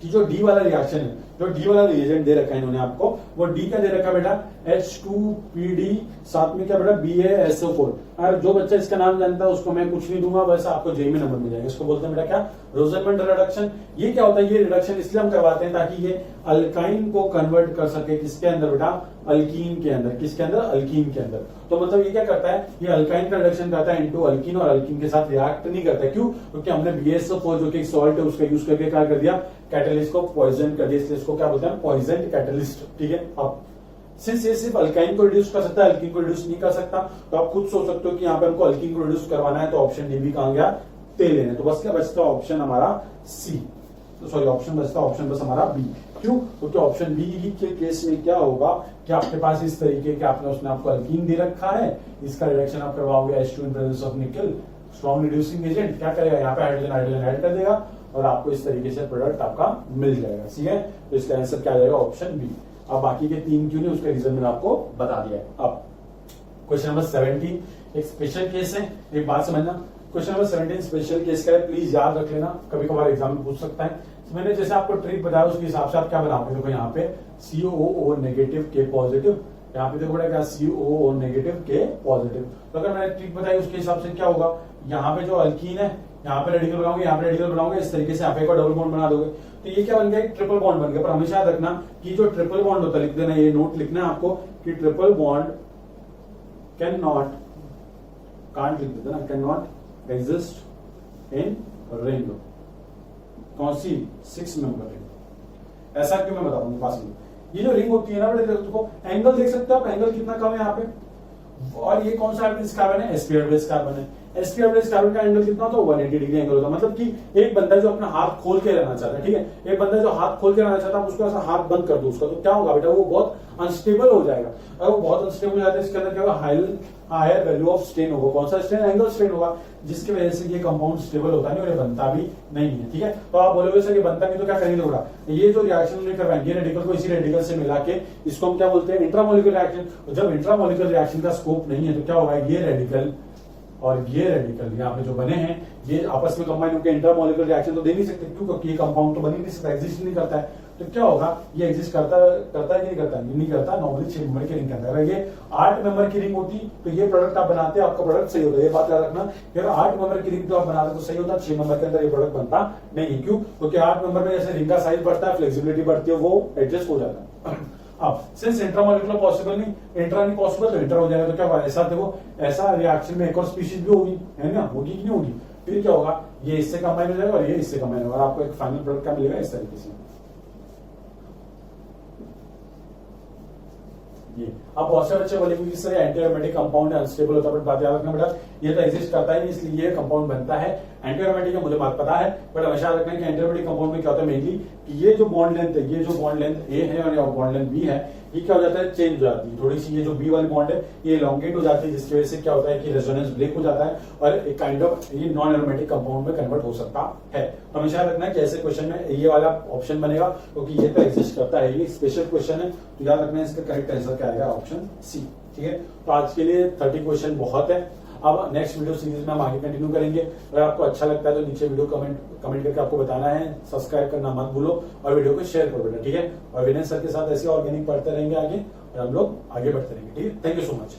कि जो डी वाला रिएक्शन है, जो डी वाला रिएजेंट दे रखा है इन्होंने आपको, वो डी का दे रखा है बेटा H2PD, साथ में क्या बेटा BaSO4। अगर जो बच्चा इसका नाम जानता है उसको मैं कुछ नहीं दूंगा, बस आपको जेई में नंबर मिल जाएगा। इसको बोलते हैं बेटा क्या, रोजरमंड रिडक्शन। ये क्या होता है, ये रिडक्शन इसलिए हम करवाते हैं ताकि ये अल्काइन को कन्वर्ट कर सके किसके अंदर बेटा, अल्कीन के अंदर। किसके अंदर, अल्कीन के अंदर। तो मतलब ये क्या करता है, ये अल्काइन का रिडक्शन करता है इनटू अल्कीन, और अल्कीन के साथ रिएक्ट नहीं करता है। क्यों? क्योंकि हमने BaSO4 जो कि सॉल्ट है उसका यूज करके क्या कर दिया, कैटलिस्ट को पॉइजन कर दिया, इसलिए इसको क्या बोलते हैं, पॉइजन कैटलिस्ट, ठीक है। अब सिंस ये सिर्फ अल्काइन को रिड्यूस कर सकता है, अल्कीन को रिड्यूस नहीं कर सकता, तो आप खुद सोच सकते हो कि यहाँ पे हमको अल्कीन को रिड्यूस करवाना है, तो ऑप्शन डी भी कहां गया, तेल लेने। तो बस क्या बचता है, ऑप्शन हमारा सी, तो सॉरी ऑप्शन बचता है, ऑप्शन बस हमारा बी। क्यों? क्योंकि ऑप्शन बी के केस में क्या होगा कि आपके पास इस तरीके के आपने उसने आपको अल्कीन दे रखा है, इसका रिडक्शन आप करवाओगे H2 इन प्रेजेंस ऑफ निकल, स्ट्रॉन्ग रिड्यूसिंग एजेंट क्या करेगा, यहाँ पे हाइड्रोजन ऐड कर देगा और आपको इस तरीके से प्रोडक्ट आपका मिल जाएगा, ठीक है। तो इसका आंसर क्या आ जाएगा, ऑप्शन बी। अब बाकी के 3 क्यों नहीं, उसका रीजन मैंने आपको बता दिया है। अब क्वेश्चन नंबर 17 एक स्पेशल केस है, एक बात समझना, क्वेश्चन नंबर 17 स्पेशल केस का है, प्लीज याद रख लेना, कभी कभार एग्जाम में पूछ सकता है। तो मैंने जैसे आपको ट्रिक बताया उसके हिसाब से आप क्या बनाओगे, देखो यहाँ पे COO नेगेटिव K पॉजिटिव, यहाँ पे देखो क्या COO नेगेटिव K पॉजिटिव। तो अगर मैंने ट्रिक बताई उसके हिसाब से क्या होगा, यहाँ पे जो अल्कीन है यहाँ पे रेडिकल बनाओगे, यहाँ पे रेडिकल बनाओगे, इस तरीके से यहाँ पे एक डबल बॉन्ड बना दोगे, तो ये क्या बन गया, एक ट्रिपल बॉन्ड बन गया। पर हमेशा याद रखना कि जो ट्रिपल बॉन्ड होता है, लिख देना, ये नोट लिखना है आपको कि triple bond can not, can't लिख देते ना, can not exist in ring. कौन सी, 6 मेंबर रिंग। ऐसा क्यों, मैं बता दूंगा पास में। ये जो रिंग होती है ना बेटे, देखो एंगल देख सकते हो आप, एंगल कितना कम है यहाँ पे, और ये कौन सा हाइब्रिड कार्बन है, sp हाइब्रिड कार्बन है। sp हाइब्रिड कार्बन का एंगल कितना होता है, 180 डिग्री एंगल होता है। मतलब कि एक बंदा जो अपना हाथ खोल के रहना चाहता है, ठीक है, एक बंदा जो हाथ खोल के रहना चाहता है, उसको ऐसा हाथ बंद कर दो उसका, तो क्या होगा बेटा, वो बहुत अनस्टेबल हो जाएगा। अगर वो बहुत अनस्टेबल हो जाता है, इसके अंदर क्या होगा, हायर वैल्यू ऑफ स्ट्रेन होगा। कौन सा स्ट्रेन, एंगल स्ट्रेन होगा, जिसकी वजह से ये कंपाउंड स्टेबल होता नहीं और ये बनता भी नहीं है, ठीक है। तो आप बोलोगे सर ये बनता नहीं तो क्या करेंगे, थोड़ा ये जो रिएक्शन नहीं करवाएंगे, रेडिकल को इसी रेडिकल से मिला के, इसको हम क्या बोलते हैं, इंट्रामोलिकुलर रिएक्शन। जब इंट्रामोलिकुलर रिएक्शन का स्कोप नहीं है तो क्या होगा, ये रेडिकल और ये रेडिकल यहाँ पे जो बने हैं ये आपस में कंबाइन होकर इंट्रामोलिकुलर रिएक्शन तो दे नहीं सकते। क्यों? क्योंकि ये कंपाउंड तो बन ही नहीं सकता, एग्जिस्ट नहीं करता है। तो क्या होगा, ये एग्जिस्ट करता है कि नहीं करता, नहीं करता, नॉर्मली 6 मेंबर की रिंग करता है। अगर ये 8 मेंबर की रिंग होती तो ये प्रोडक्ट आप बनाते, आपका प्रोडक्ट सही होता। ये बात याद रखना, अगर 8 मेंबर की रिंग तो आप बनाते तो सही होता, 6 मेंबर के अंदर ये प्रोडक्ट बनता नहीं। क्यों? क्योंकि 8 मेंबर में जैसे रिंग का साइज बढ़ता है, फ्लेक्सिबिलिटी बढ़ती है, वो एडजस्ट हो जाता है। अब सिंस इंट्रामोलिकुलर पॉसिबल नहीं, इंट्रा नहीं पॉसिबल तो इंटर हो जाएगा। तो क्या होगा, ऐसा देखो, ऐसा रिएक्शन में एक और स्पीशीज भी होगी, है ना, होगी कि नहीं होगी। फिर क्या होगा, ये इससे कंबाइन हो जाएगा और ये इससे कंबाइन होगा, आपको एक फाइनल प्रोडक्ट क्या मिलेगा इस तरीके से। ये अब बहुत से बच्चे बोलेंगे कि sir anti aromatic compound unstable होता है, बट बात याद रखना बेटा, ये तो एग्जिस्ट करता ही नहीं, इसलिए ये कंपाउंड बनता है। एंटी एरोमेटिक का मुझे बात पता है, बट हमेशा रखना है कि एंटी एरोमेटिक कंपाउंड में क्या होता है मेनली, कि ये जो बॉन्ड लेंथ है, ये जो बॉन्ड लेंथ ए है और बॉन्ड लेंथ बी है, ये क्या हो जाता है, चेंज हो जाती है थोड़ी सी। ये जो बी वाली बॉन्ड है ये लॉन्गेट हो जाती है, जिसकी वजह से क्या होता है कि रेजोनेंस ब्रेक हो जाता है और एक काइंड ऑफ ये नॉन एरोमेटिक कंपाउंड में कन्वर्ट हो सकता है। तो हमेशा रखना है कि ऐसे क्वेश्चन में ये वाला ऑप्शन बनेगा, क्योंकि ये तो एग्जिस्ट करता है, ये स्पेशल क्वेश्चन है, तो याद रखना है इसका करेक्ट आंसर क्या आएगा, ऑप्शन सी। ठीक है, तो आज के लिए 30 क्वेश्चन बहुत है। अब नेक्स्ट वीडियो सीरीज में हम आगे कंटिन्यू करेंगे। अगर आपको अच्छा लगता है तो नीचे वीडियो कमेंट करके आपको बताना है, सब्सक्राइब करना मत भूलो और वीडियो को शेयर करो बेटा। ठीक है, और विनय सर के साथ ऐसे ऑर्गेनिक पढ़ते रहेंगे आगे और हम लोग आगे बढ़ते रहेंगे। ठीक है, थैंक यू सो मच।